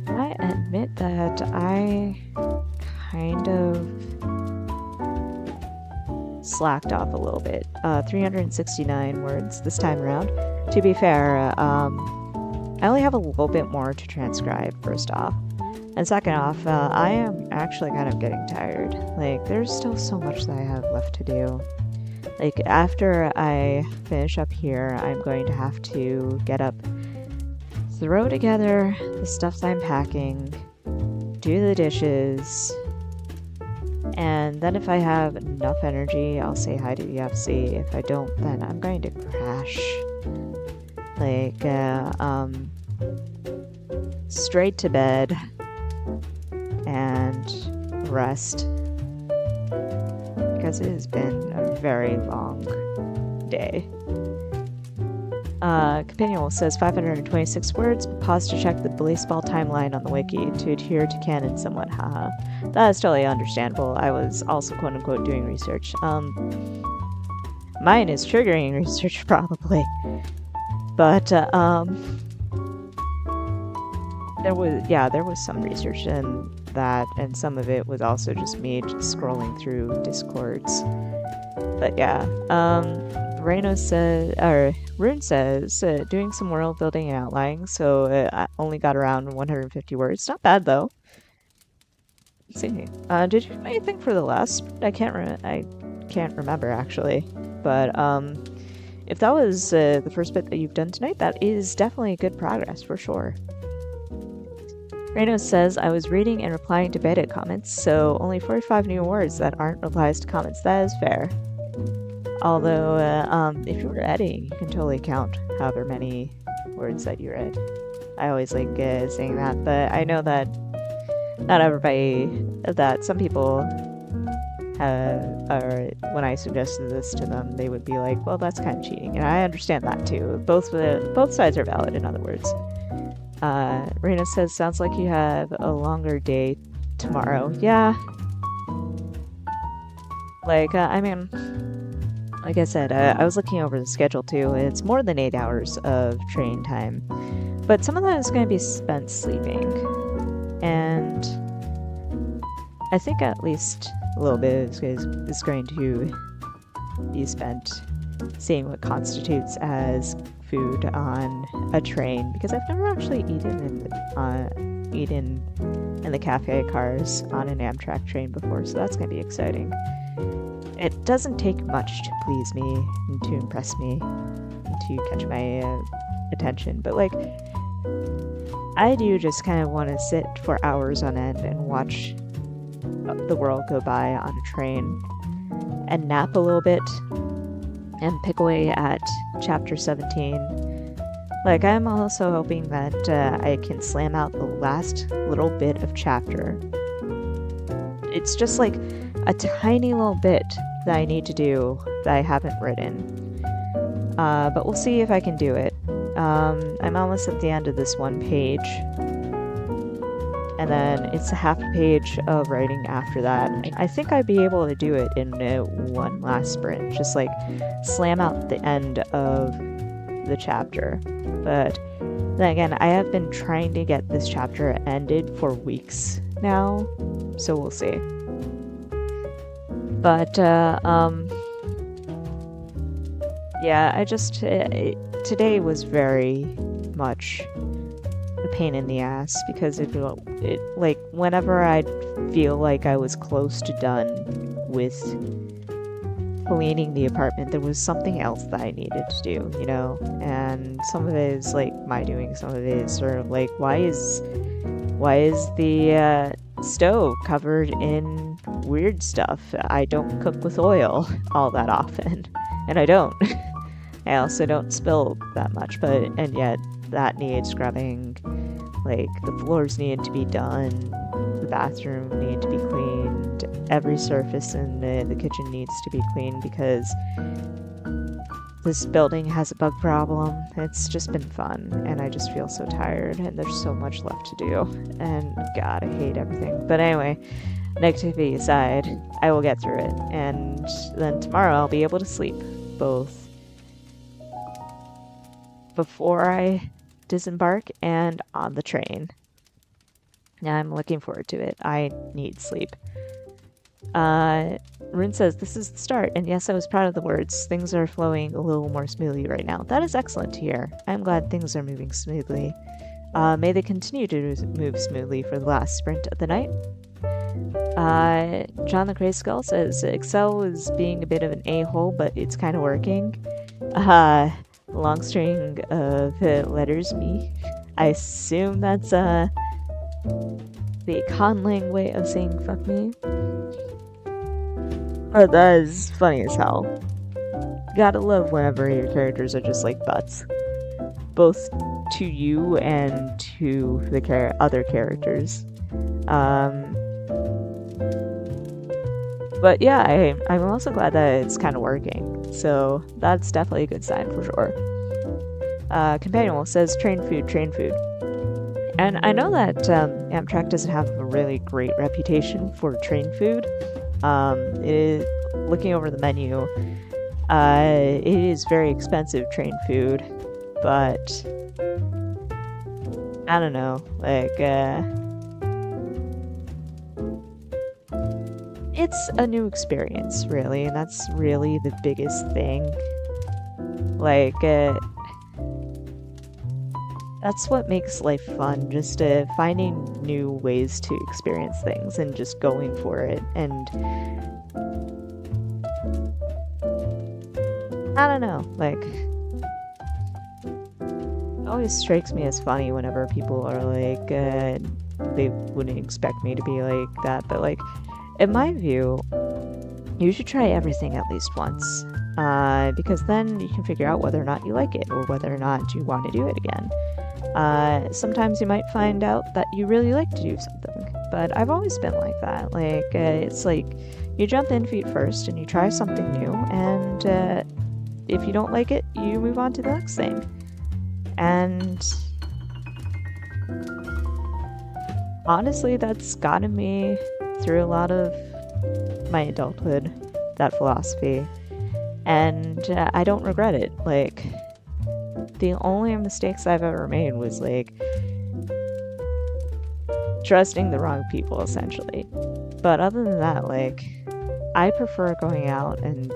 I admit that I kind of slacked off a little bit. 369 words this time around. To be fair, I only have a little bit more to transcribe, first off. And second off, I am actually kind of getting tired. Like, there's still so much that I have left to do. Like, after I finish up here, I'm going to have to get up, throw together the stuff that I'm packing, do the dishes, and then if I have enough energy, I'll say hi to the FC. If I don't, then I'm going to crash. Like, straight to bed and rest. Because it has been a very long day. Companion says 526 words. Pause to check the baseball timeline on the wiki to adhere to canon somewhat. Haha. That is totally understandable. I was also quote unquote doing research. Mine is triggering research probably. But there was some research in that, and some of it was also just me just scrolling through Discords. But yeah, Reno says, or Rune says, doing some world building and outlining, so I only got around 150 words. Not bad though. Let's see. Did you do anything for the last? I can't remember actually. But if that was the first bit that you've done tonight, that is definitely good progress for sure. Reno says, I was reading and replying to beta comments, so only 45 new words that aren't replies to comments. That is fair. Although, if you were editing, you can totally count however many words that you read. I always like saying that, but I know that not everybody, that some people or when I suggested this to them, they would be like, well, that's kind of cheating. And I understand that too. Both sides are valid, in other words. Rena says, sounds like you have a longer day tomorrow. Yeah. Like, I mean, like I said, I was looking over the schedule too. It's more than 8 hours of train time. But some of that is going to be spent sleeping. And I think at least a little bit is going to be spent seeing what constitutes as food on a train, because I've never actually eaten in the cafe cars on an Amtrak train before, so that's going to be exciting. It doesn't take much to please me and to impress me and to catch my attention, but like, I do just kind of want to sit for hours on end and watch the world go by on a train and nap a little bit and pick away at chapter 17 Like, I'm also hoping that I can slam out the last little bit of chapter. It's just like a tiny little bit that I need to do that I haven't written. But we'll see if I can do it. I'm almost at the end of this one page. And then it's a half a page of writing after that. I think I'd be able to do it in one last sprint. Just like slam out the end of the chapter. But then again, I have been trying to get this chapter ended for weeks now. So we'll see. But, yeah, I just, today was very much a pain in the ass because it like, whenever I'd feel like I was close to done with cleaning the apartment, there was something else that I needed to do, you know? And some of it is, like, my doing, some of it is sort of like, why is the, stove covered in weird stuff? I don't cook with oil all that often, and I don't. I also don't spill that much, and yet that needs scrubbing. Like, the floors need to be done, the bathroom needs to be cleaned, every surface in the kitchen needs to be cleaned because this building has a bug problem. It's just been fun, and I just feel so tired, and there's so much left to do, and God, I hate everything. But anyway, negativity aside, I will get through it, and then tomorrow I'll be able to sleep, both before I disembark and on the train. Now I'm looking forward to it. I need sleep. Rune says, this is the start, and yes, I was proud of the words. Things are flowing a little more smoothly right now. That is excellent to hear. I'm glad things are moving smoothly. May they continue to move smoothly for the last sprint of the night. John the Grey Skull says, Excel is being a bit of an a-hole, but it's kind of working. Long string of letters, me. I assume that's, the conlang way of saying fuck me. Oh, that is funny as hell. Gotta love whenever your characters are just like butts. Both to you and to the other characters. But yeah, I'm also glad that it's kind of working. So that's definitely a good sign for sure. Companion Wolf says, train food, train food. And I know that Amtrak doesn't have a really great reputation for train food. Looking over the menu, it is very expensive train food, but I don't know, like, it's a new experience, really, and that's really the biggest thing. Like, that's what makes life fun, just finding new ways to experience things and just going for it. And I don't know, like, it always strikes me as funny whenever people are like, they wouldn't expect me to be like that, but like, in my view, you should try everything at least once, because then you can figure out whether or not you like it or whether or not you want to do it again. Sometimes you might find out that you really like to do something, but I've always been like that. Like, it's like you jump in feet first and you try something new, and if you don't like it, you move on to the next thing. And honestly, that's gotten me through a lot of my adulthood, that philosophy, and I don't regret it. Like, the only mistakes I've ever made was like trusting the wrong people, essentially. But other than that, like, I prefer going out and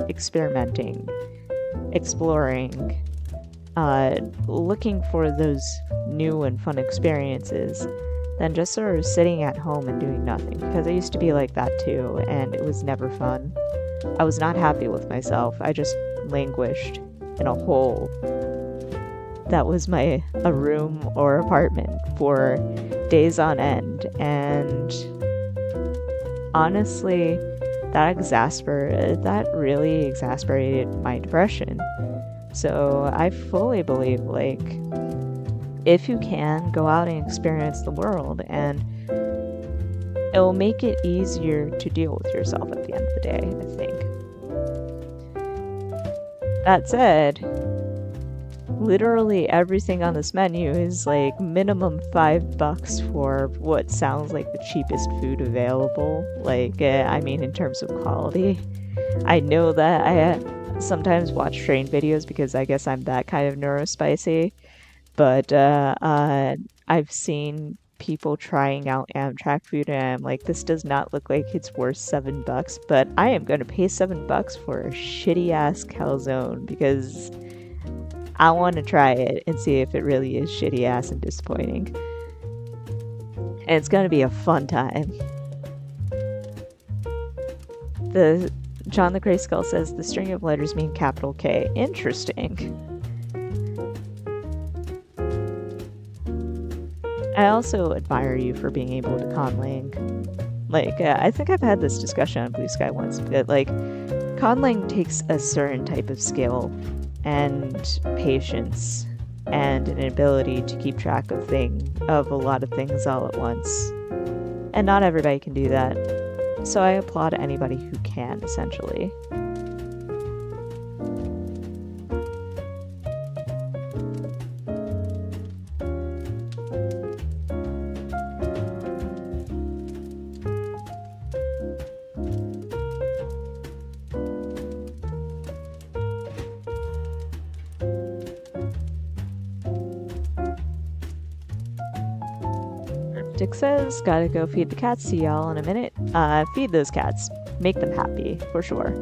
experimenting, exploring, looking for those new and fun experiences than just sort of sitting at home and doing nothing, because I used to be like that too, and it was never fun. I was not happy with myself. I just languished in a hole that was a room or apartment for days on end, and honestly, that really exasperated my depression. So I fully believe, like, if you can, go out and experience the world, and it will make it easier to deal with yourself at the end of the day, I think. That said, literally everything on this menu is like minimum $5 for what sounds like the cheapest food available. Like, I mean, in terms of quality. I know that I sometimes watch train videos because I guess I'm that kind of neurospicy, but I've seen people trying out Amtrak food, and I'm like, this does not look like it's worth $7, but I am going to pay $7 for a shitty ass calzone because I want to try it and see if it really is shitty ass and disappointing. And it's going to be a fun time. John the Grey Skull says the string of letters mean capital K. Interesting. I also admire you for being able to conlang. Like, I think I've had this discussion on Blue Sky once, but like, conlang takes a certain type of skill and patience and an ability to keep track of a lot of things all at once. And not everybody can do that. So I applaud anybody who can, essentially. Dick says, gotta go feed the cats. See y'all in a minute. Feed those cats. Make them happy, for sure.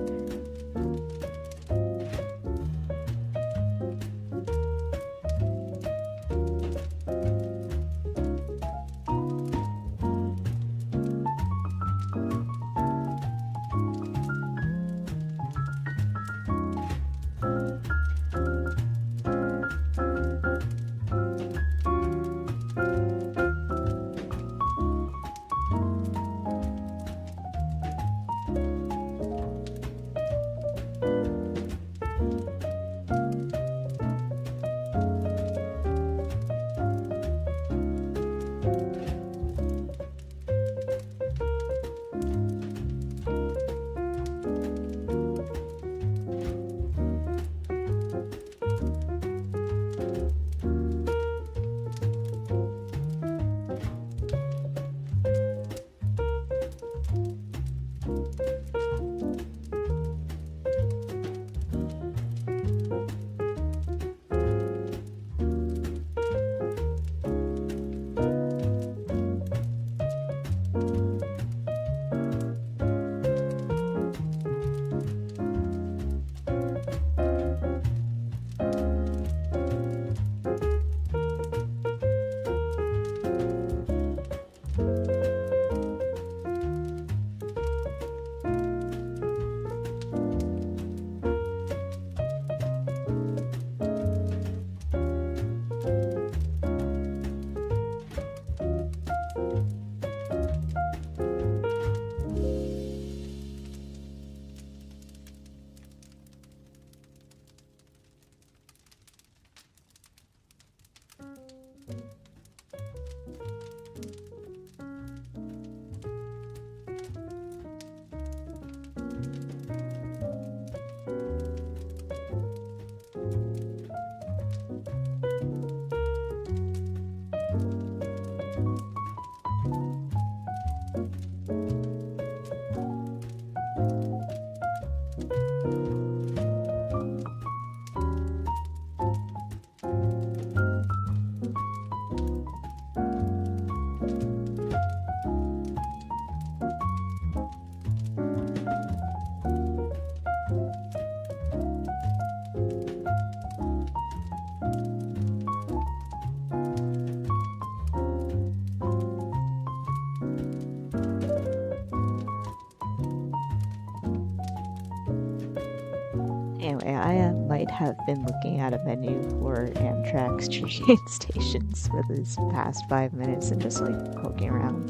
Anyway, I might have been looking at a menu for Amtrak's train stations for this past 5 minutes and just like poking around.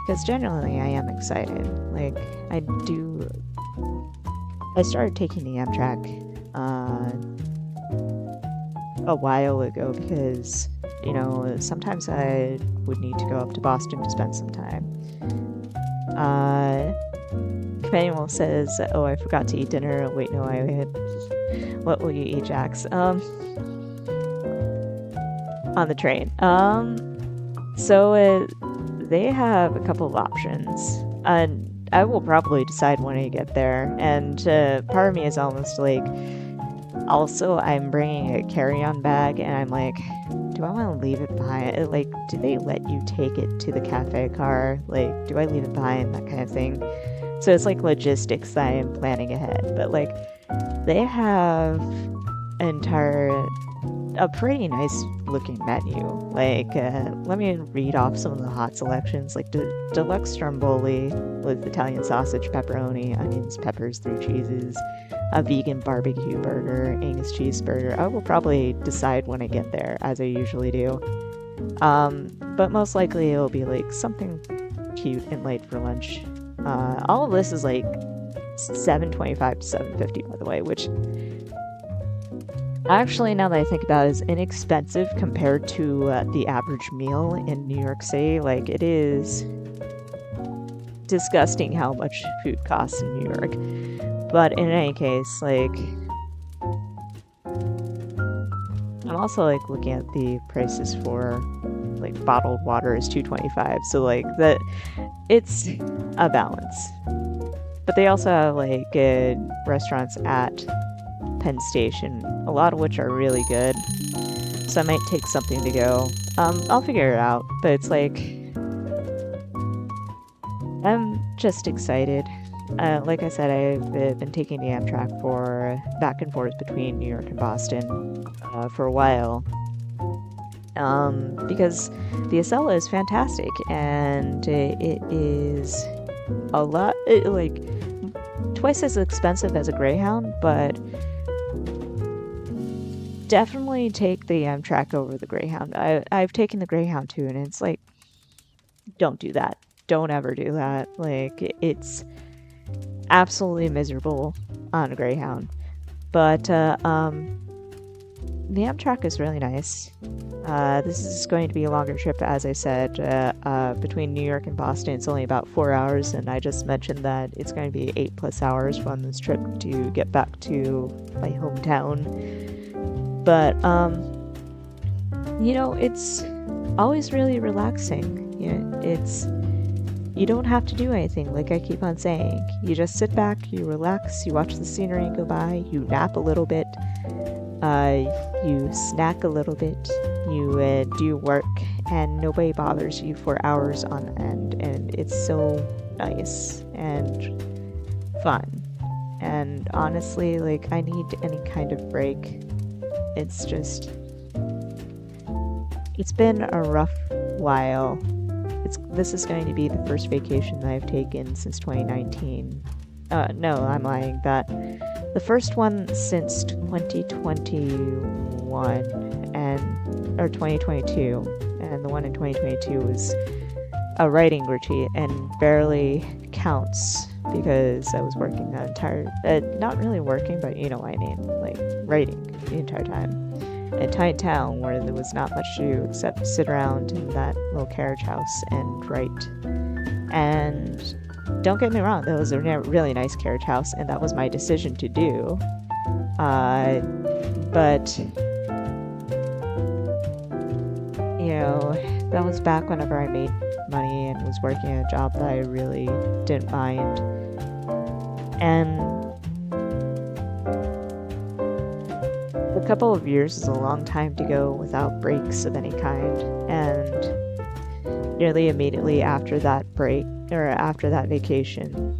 Because generally I am excited. Like, I started taking the Amtrak a while ago because, you know, sometimes I would need to go up to Boston to spend some time. Companion Wolf says, "Oh, I forgot to eat dinner. Wait, no, I had. What will you eat, Jax?" On the train. So they have a couple of options, and I will probably decide when I get there. And part of me is almost like, also, I'm bringing a carry-on bag, and I'm like, do I want to leave it behind? Like, do they let you take it to the cafe car? Like, do I leave it behind? That kind of thing. So it's like logistics that I am planning ahead. But like, they have a pretty nice looking menu. Like, let me read off some of the hot selections. Like, deluxe stromboli with Italian sausage, pepperoni, onions, peppers, 3 cheeses, a vegan barbecue burger, Angus cheeseburger. I will probably decide when I get there, as I usually do. But most likely it'll be like something cute and light for lunch. All of this is like $7.25 to $7.50, by the way, which actually, now that I think about it, is inexpensive compared to the average meal in New York City. Like, it is disgusting how much food costs in New York. But in any case, like, I'm also like looking at the prices for like bottled water is $2.25. So like that, it's a balance. But they also have like good restaurants at Penn Station, a lot of which are really good. So I might take something to go. I'll figure it out. But it's like, I'm just excited. Like I said, I've been taking the Amtrak for back and forth between New York and Boston for a while. Because the Acela is fantastic, and it is a lot, like, twice as expensive as a Greyhound, but definitely take the Amtrak over the Greyhound. I've taken the Greyhound too, and it's like, don't do that. Don't ever do that. Like, it's absolutely miserable on a Greyhound. But the Amtrak is really nice. This is going to be a longer trip, as I said. Between New York and Boston, it's only about 4 hours, and I just mentioned that it's going to be 8+ hours from this trip to get back to my hometown. But, you know, it's always really relaxing. You don't have to do anything, like I keep on saying. You just sit back, you relax, you watch the scenery go by, you nap a little bit, you snack a little bit, you do work, and nobody bothers you for hours on end. And it's so nice and fun. And honestly, like, I need any kind of break. It's been a rough while. This is going to be the first vacation that I've taken since 2019. No, I'm lying. The first one since 2021 or 2022, and the one in 2022 was a writing retreat, and barely counts because I was working the entire, not really working, but you know what I mean, like writing the entire time. A tiny town where there was not much to do except sit around in that little carriage house and write. And don't get me wrong, that was a really nice carriage house, and that was my decision to do. But, you know, that was back whenever I made money and was working a job that I really didn't mind. And a couple of years is a long time to go without breaks of any kind, and nearly immediately after that break, or after that vacation,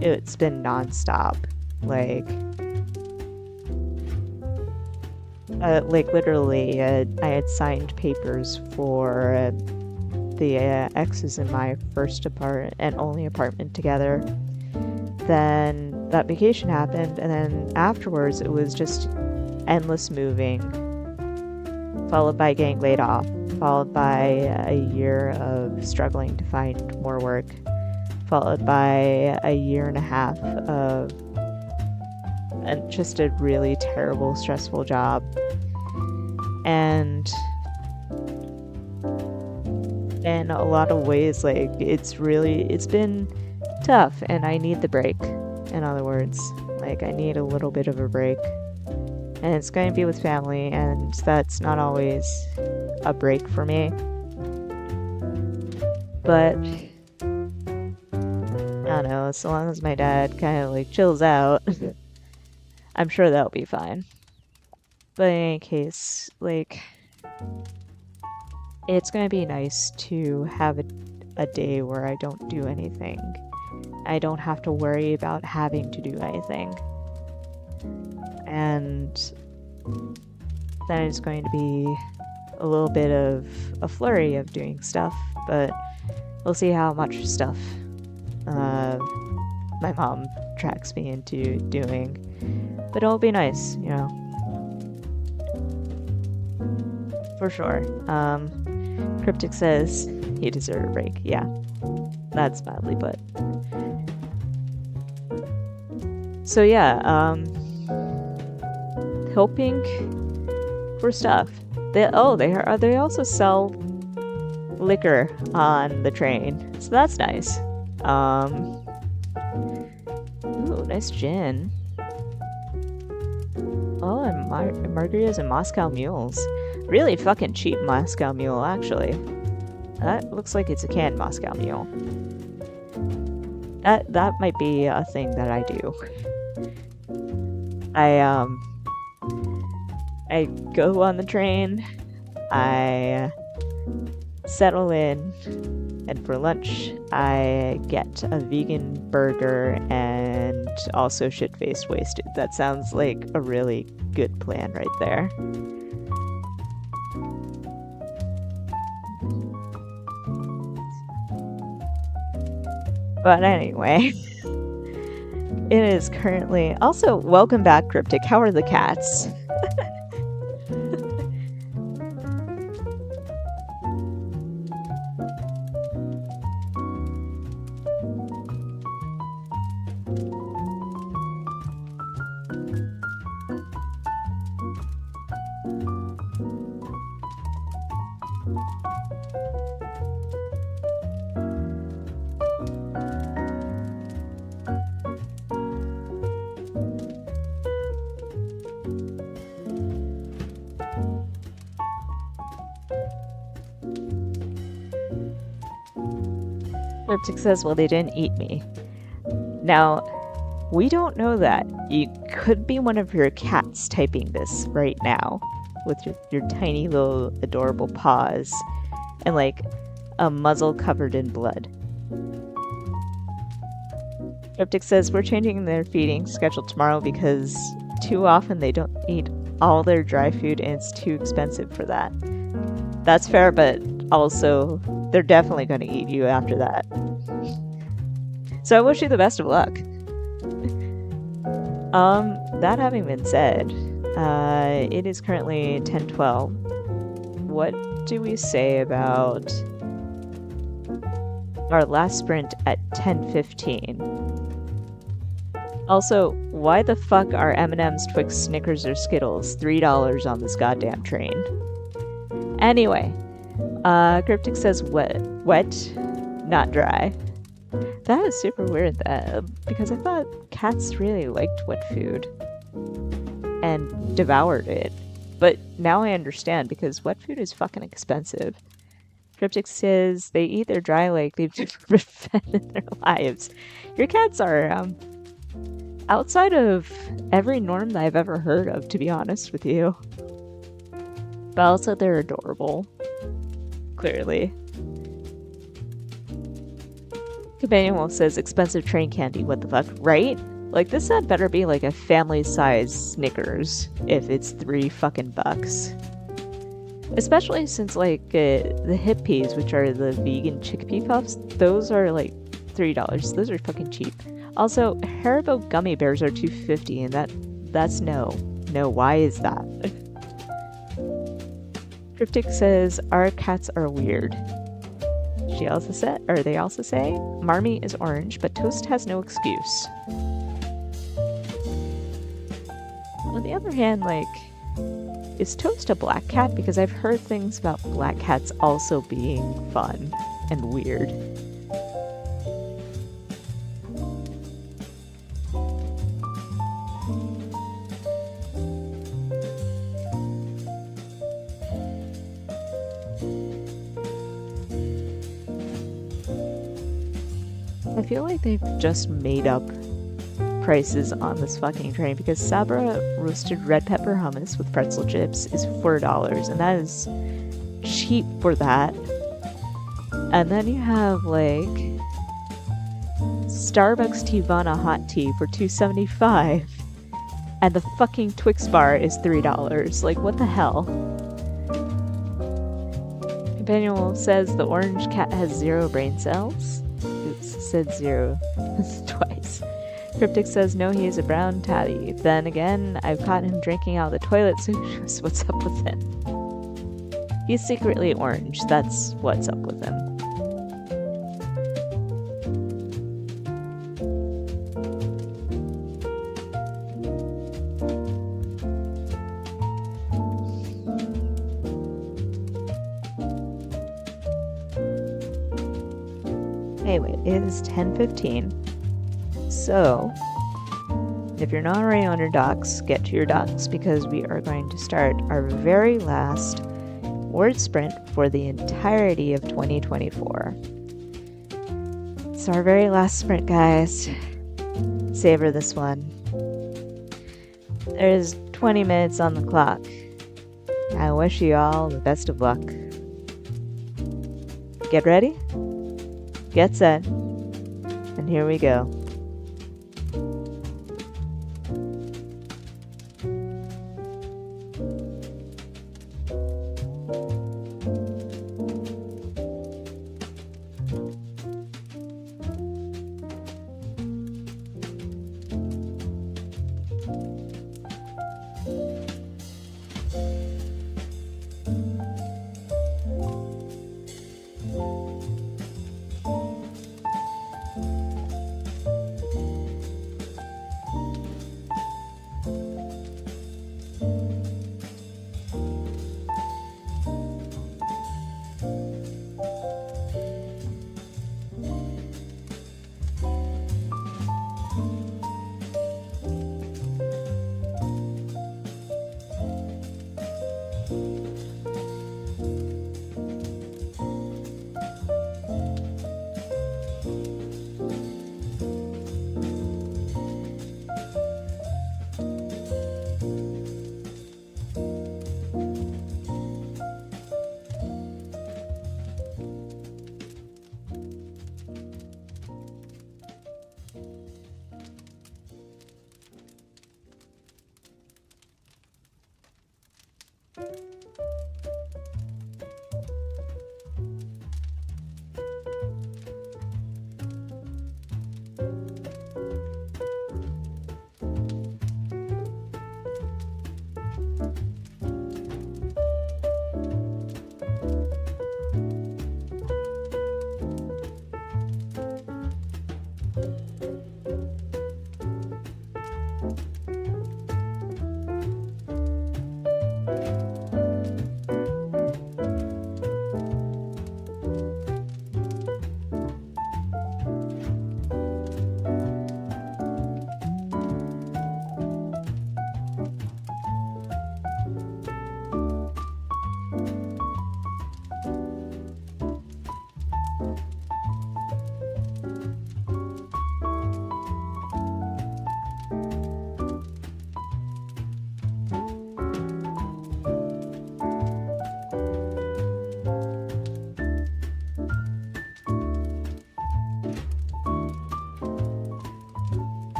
it's been non-stop. Like literally, I had signed papers for the exes in my first apartment and only apartment together. Then that vacation happened, and then afterwards it was just endless moving, followed by getting laid off, followed by a year of struggling to find more work, followed by a year and a half of just a really terrible, stressful job. And in a lot of ways, like, it's been tough, and I need the break. In other words, like, I need a little bit of a break. And it's going to be with family, and that's not always a break for me. But I don't know, as long as my dad kind of like chills out, I'm sure that'll be fine. But in any case, like, it's gonna be nice to have a day where I don't do anything. I don't have to worry about having to do anything. And then it's going to be a little bit of a flurry of doing stuff, but we'll see how much stuff my mom tracks me into doing. But it'll be nice, you know. For sure. Cryptic says he deserved a break. Yeah, that's mildly put. So yeah, hoping for stuff. They also sell liquor on the train, so that's nice. Ooh, nice gin. Oh, and margaritas and Moscow mules. Really fucking cheap Moscow mule, actually. That looks like it's a canned Moscow mule. That might be a thing that I do. I go on the train, I settle in, and for lunch I get a vegan burger and also shit-faced wasted. That sounds like a really good plan right there. But anyway, it is currently... Also, welcome back, Cryptic. How are the cats? Cryptic says, well, they didn't eat me. Now, we don't know that. You could be one of your cats typing this right now with your tiny little adorable paws and like a muzzle covered in blood. Cryptic says, we're changing their feeding schedule tomorrow because too often they don't eat all their dry food and it's too expensive for that. That's fair, but also they're definitely going to eat you after that. So I wish you the best of luck. That having been said, it is currently 10:12. What do we say about our last sprint at 10:15? Also, why the fuck are M&M's, Twix, Snickers, or Skittles $3 on this goddamn train? Anyway, Cryptic says wet, not dry. That is super weird, because I thought cats really liked wet food and devoured it. But now I understand, because wet food is fucking expensive. Cryptic says they eat their dry like they've never been fed in their lives. Your cats are, outside of every norm that I've ever heard of, to be honest with you. But also they're adorable. Clearly. Companion Wolf says, expensive train candy, what the fuck, right? Like, this had better be like a family-size Snickers if it's $3 fucking bucks. Especially since, like, the Hippies, which are the vegan chickpea puffs, those are like $3. Those are fucking cheap. Also, Haribo gummy bears are $2.50, and that's no. No, why is that? Cryptic says, our cats are weird. They also say, Marmee is orange, but Toast has no excuse. On the other hand, like, Is Toast a black cat? Because I've heard things about black cats also being fun and weird. I feel like they've just made up prices on this fucking train because Sabra roasted red pepper hummus with pretzel chips is $4, and that is cheap for that. And then you have like Starbucks Teavana hot tea for $2.75, and the fucking Twix bar is $3. Like, what the hell? Companion Wolf says the orange cat has 0 brain cells. Oops, said 0 twice. Cryptic says no, he is a brown tabby. Then again, I've caught him drinking out of the toilet, so who knows what's up with him. He's secretly orange, that's what's up with him. Anyway, it is 10:15. So, if you're not already on your docs, get to your docs because we are going to start our very last word sprint for the entirety of 2024. It's our very last sprint, guys. Savor this one. There's 20 minutes on the clock. I wish you all the best of luck. Get ready, get set, and here we go.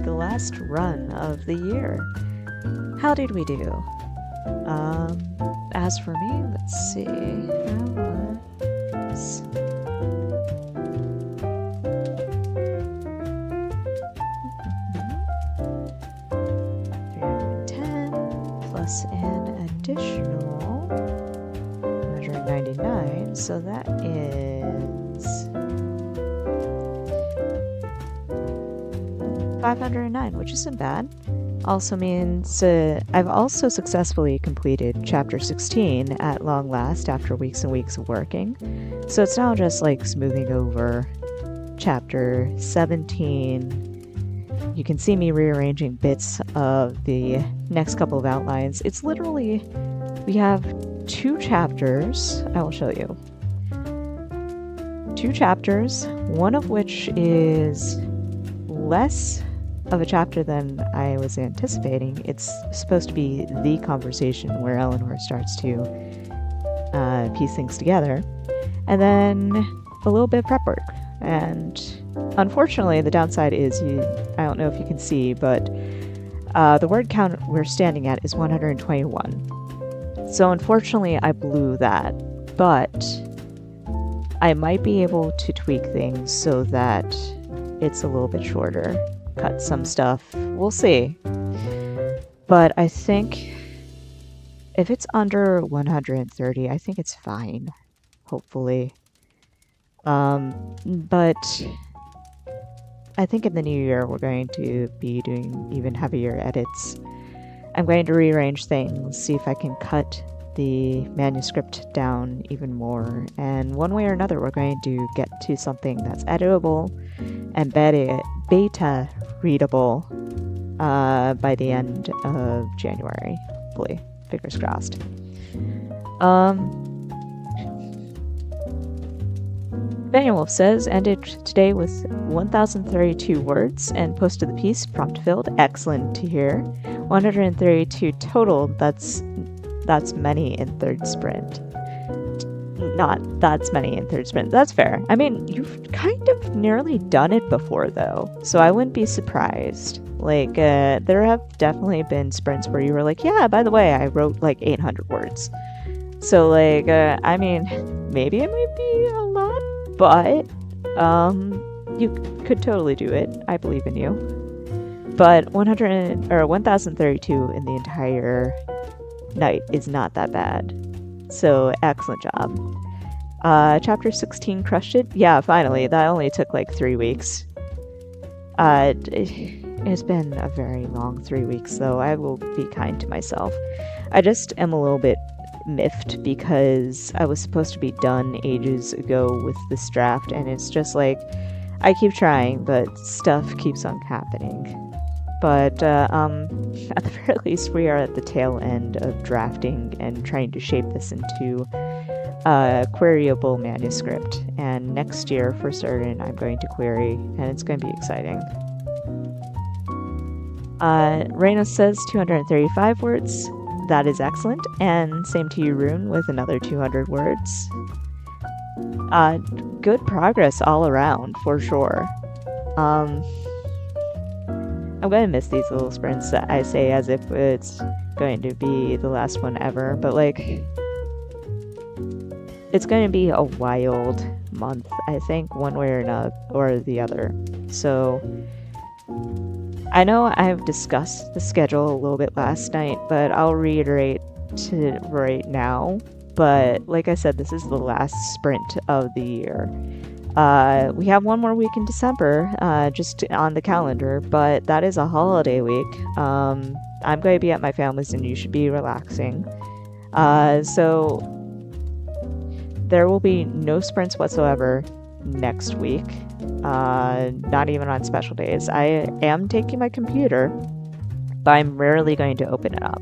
The last run of the year. How did we do? As for me, let's see. How was... 310 plus an additional 199, so that is 509, which isn't bad. Also means I've also successfully completed chapter 16 at long last after weeks and weeks of working. So it's now just like smoothing over chapter 17. You can see me rearranging bits of the next couple of outlines. It's literally, we have 2 chapters. I will show you. 2 chapters, one of which is less of a chapter than I was anticipating. It's supposed to be the conversation where Eleanor starts to piece things together, and then a little bit of prep work. And unfortunately, the downside is I don't know if you can see, but the word count we're standing at is 121. So unfortunately, I blew that, but I might be able to tweak things so that it's a little bit shorter. Cut some stuff. We'll see. But I think if it's under 130, I think it's fine. Hopefully. But I think in the new year we're going to be doing even heavier edits. I'm going to rearrange things, see if I can cut the manuscript down even more. And one way or another, we're going to get to something that's editable and beta readable by the end of January, hopefully. Fingers crossed. Jax Wolff says, ended today with 1,032 words and posted the piece, prompt filled. Excellent to hear. 132 total, that's many in third sprint. Not that's many in third sprint. That's fair. I mean, you've kind of nearly done it before, though, so I wouldn't be surprised. Like, there have definitely been sprints where you were like, yeah, by the way, I wrote like 800 words. So, like, I mean, maybe it might be a lot, but you could totally do it. I believe in you. But 1,032 in the entire night is not that bad. So, excellent job. Chapter 16 crushed it. Yeah, finally. That only took like 3 weeks. It's been a very long 3 weeks, though. I will be kind to myself. I just am a little bit miffed because I was supposed to be done ages ago with this draft, and it's just like, I keep trying, but stuff keeps on happening. But at the very least, we are at the tail end of drafting and trying to shape this into a queryable manuscript. And next year, for certain, I'm going to query, and it's going to be exciting. Reina says 235 words. That is excellent. And same to you, Rune, with another 200 words. Good progress all around, for sure. I'm going to miss these little sprints that I say as if it's going to be the last one ever, but like, it's going to be a wild month, I think, one way or the other. So, I know I've discussed the schedule a little bit last night, but I'll reiterate to right now. But like I said, this is the last sprint of the year. We have one more week in December, just on the calendar, but that is a holiday week. I'm going to be at my family's and you should be relaxing. So there will be no sprints whatsoever next week, not even on special days. I am taking my computer, but I'm rarely going to open it up.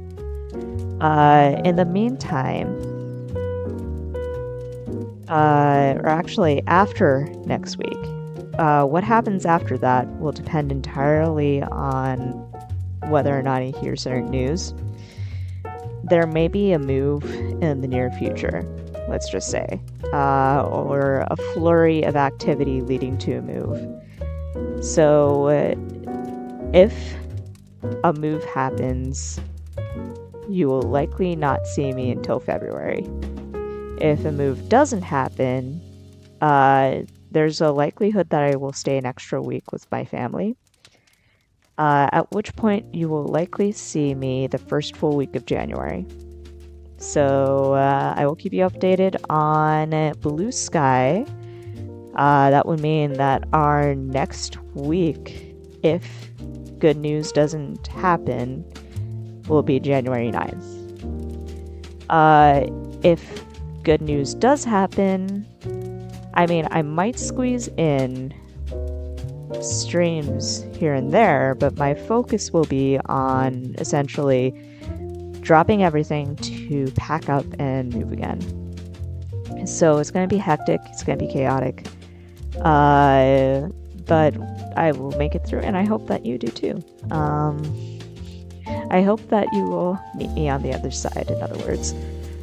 In the meantime, or actually after next week, what happens after that will depend entirely on whether or not I hear certain news. There may be a move in the near future, let's just say, or a flurry of activity leading to a move. So if a move happens, you will likely not see me until February. If a move doesn't happen, there's a likelihood that I will stay an extra week with my family, at which point you will likely see me the first full week of January. So I will keep you updated on Blue Sky. That would mean that our next week, if good news doesn't happen, will be January 9th. If good news does happen, I mean, I might squeeze in streams here and there, but my focus will be on essentially dropping everything to pack up and move again. So it's going to be hectic, it's going to be chaotic, but I will make it through, and I hope that you do too. I hope that you will meet me on the other side, in other words.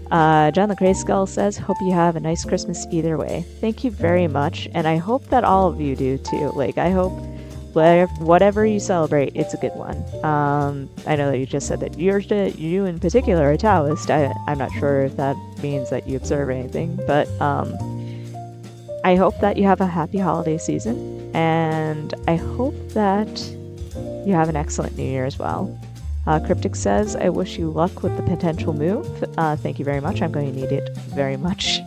John the Grey Skull says, hope you have a nice Christmas either way. Thank you very much, and I hope that all of you do too. Like, I hope whatever you celebrate, it's a good one. I know that you just said that you in particular are Taoist. I'm not sure if that means that you observe anything, but I hope that you have a happy holiday season, and I hope that you have an excellent New Year as well. Cryptic says, I wish you luck with the potential move. Thank you very much. I'm going to need it very much.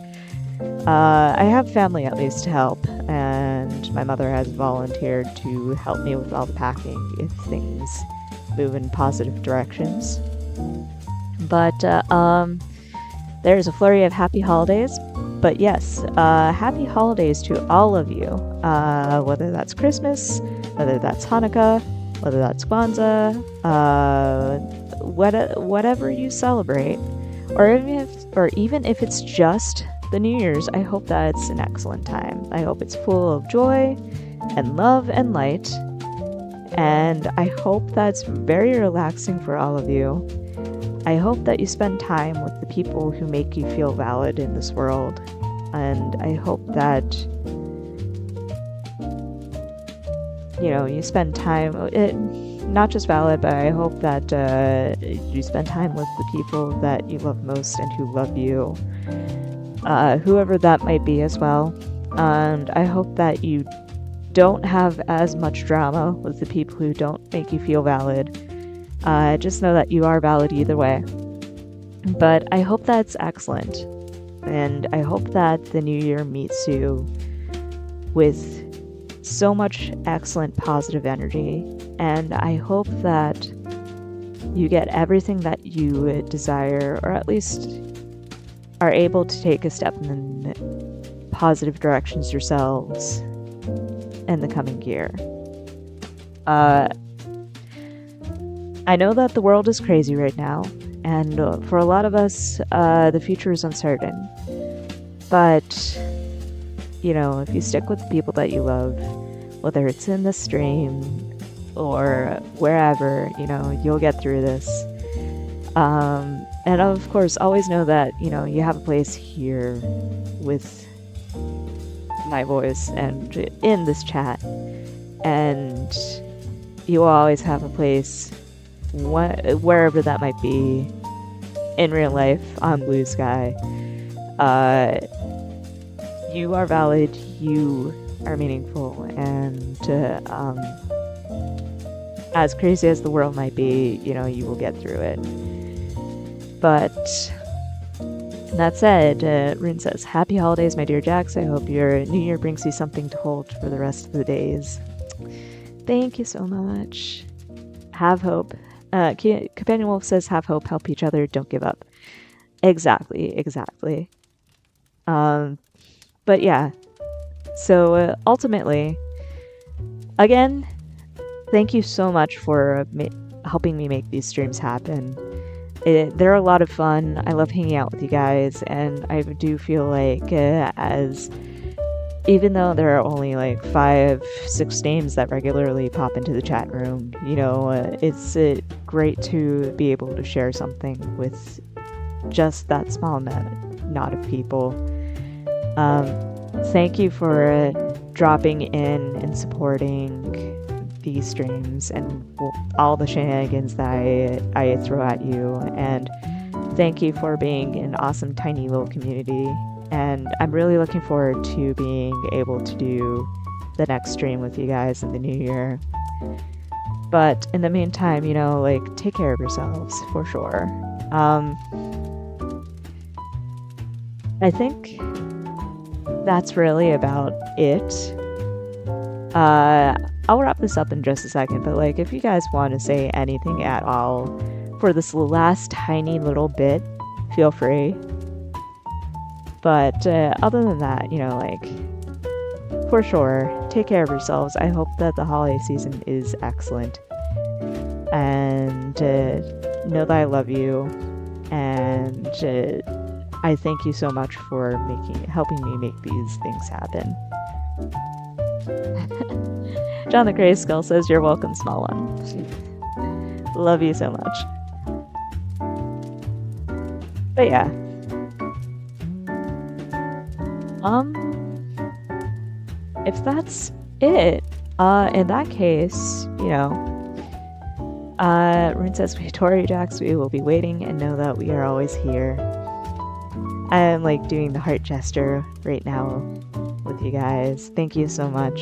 I have family at least to help, and my mother has volunteered to help me with all the packing if things move in positive directions. But there's a flurry of happy holidays. But yes, happy holidays to all of you, whether that's Christmas, whether that's Hanukkah, whether that's Kwanzaa, whatever you celebrate, or even if it's just the New Year's, I hope that it's an excellent time. I hope it's full of joy and love and light, and I hope that's very relaxing for all of you. I hope that you spend time with the people who make you feel valid in this world, and I hope that you spend time, not just valid, but I hope that you spend time with the people that you love most and who love you, whoever that might be as well. And I hope that you don't have as much drama with the people who don't make you feel valid. Just know that you are valid either way. But I hope that's excellent, and I hope that the new year meets you with so much excellent positive energy, and I hope that you get everything that you desire, or at least are able to take a step in positive directions yourselves in the coming year. I know that the world is crazy right now, and for a lot of us, the future is uncertain. But if you stick with the people that you love, whether it's in the stream or wherever, you'll get through this. And of course, always know that, you have a place here with my voice and in this chat. And you will always have a place, wherever that might be, in real life, on Blue Sky. You are valid, you are meaningful, and as crazy as the world might be, you will get through it. But That said, Rune says, Happy holidays, my dear Jax. I hope your new year brings you something to hold for the rest of the days. Thank you so much. Have hope. Companion Wolf says, have hope, help each other, don't give up. Exactly. But yeah, so ultimately, again, thank you so much for helping me make these streams happen. They're a lot of fun. I love hanging out with you guys, and I do feel like even though there are only like 5-6 names that regularly pop into the chat room, you know, it's great to be able to share something with just that small knot of people. Thank you for dropping in and supporting these streams and all the shenanigans that I throw at you, and thank you for being an awesome tiny little community. And I'm really looking forward to being able to do the next stream with you guys in the new year. But in the meantime, you know, like, take care of yourselves for sure. I think that's really about it. I'll wrap this up in just a second, but like, if you guys want to say anything at all for this last tiny little bit, feel free. But other than that, you know, like, for sure, take care of yourselves. I hope that the holiday season is excellent. And know that I love you. And I thank you so much for helping me make these things happen. John the Gray Skull says, you're welcome, small one. Love you so much. But yeah. If that's it, in that case, you know, Rune says, Victoria Jax, we will be waiting and know that we are always here. I'm like doing the heart gesture right now with you guys. Thank you so much.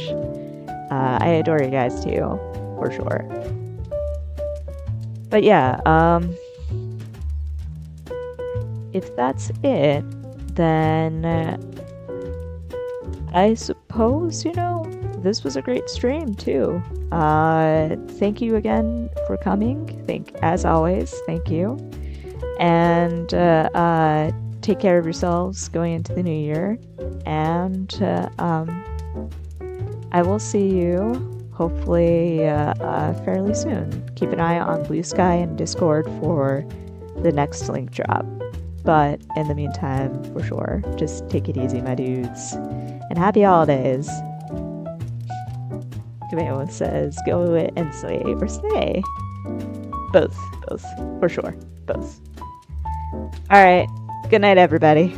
I adore you guys too, for sure. But yeah, if that's it, then I suppose, you know, this was a great stream too. Thank you again for coming. As always, thank you. And take care of yourselves going into the new year. And I will see you hopefully fairly soon. Keep an eye on Blue Sky and Discord for the next link drop. But in the meantime, for sure, just take it easy, my dudes. And happy holidays. Camille says, go and slay or slay. Both, for sure, both. Alright, good night, everybody.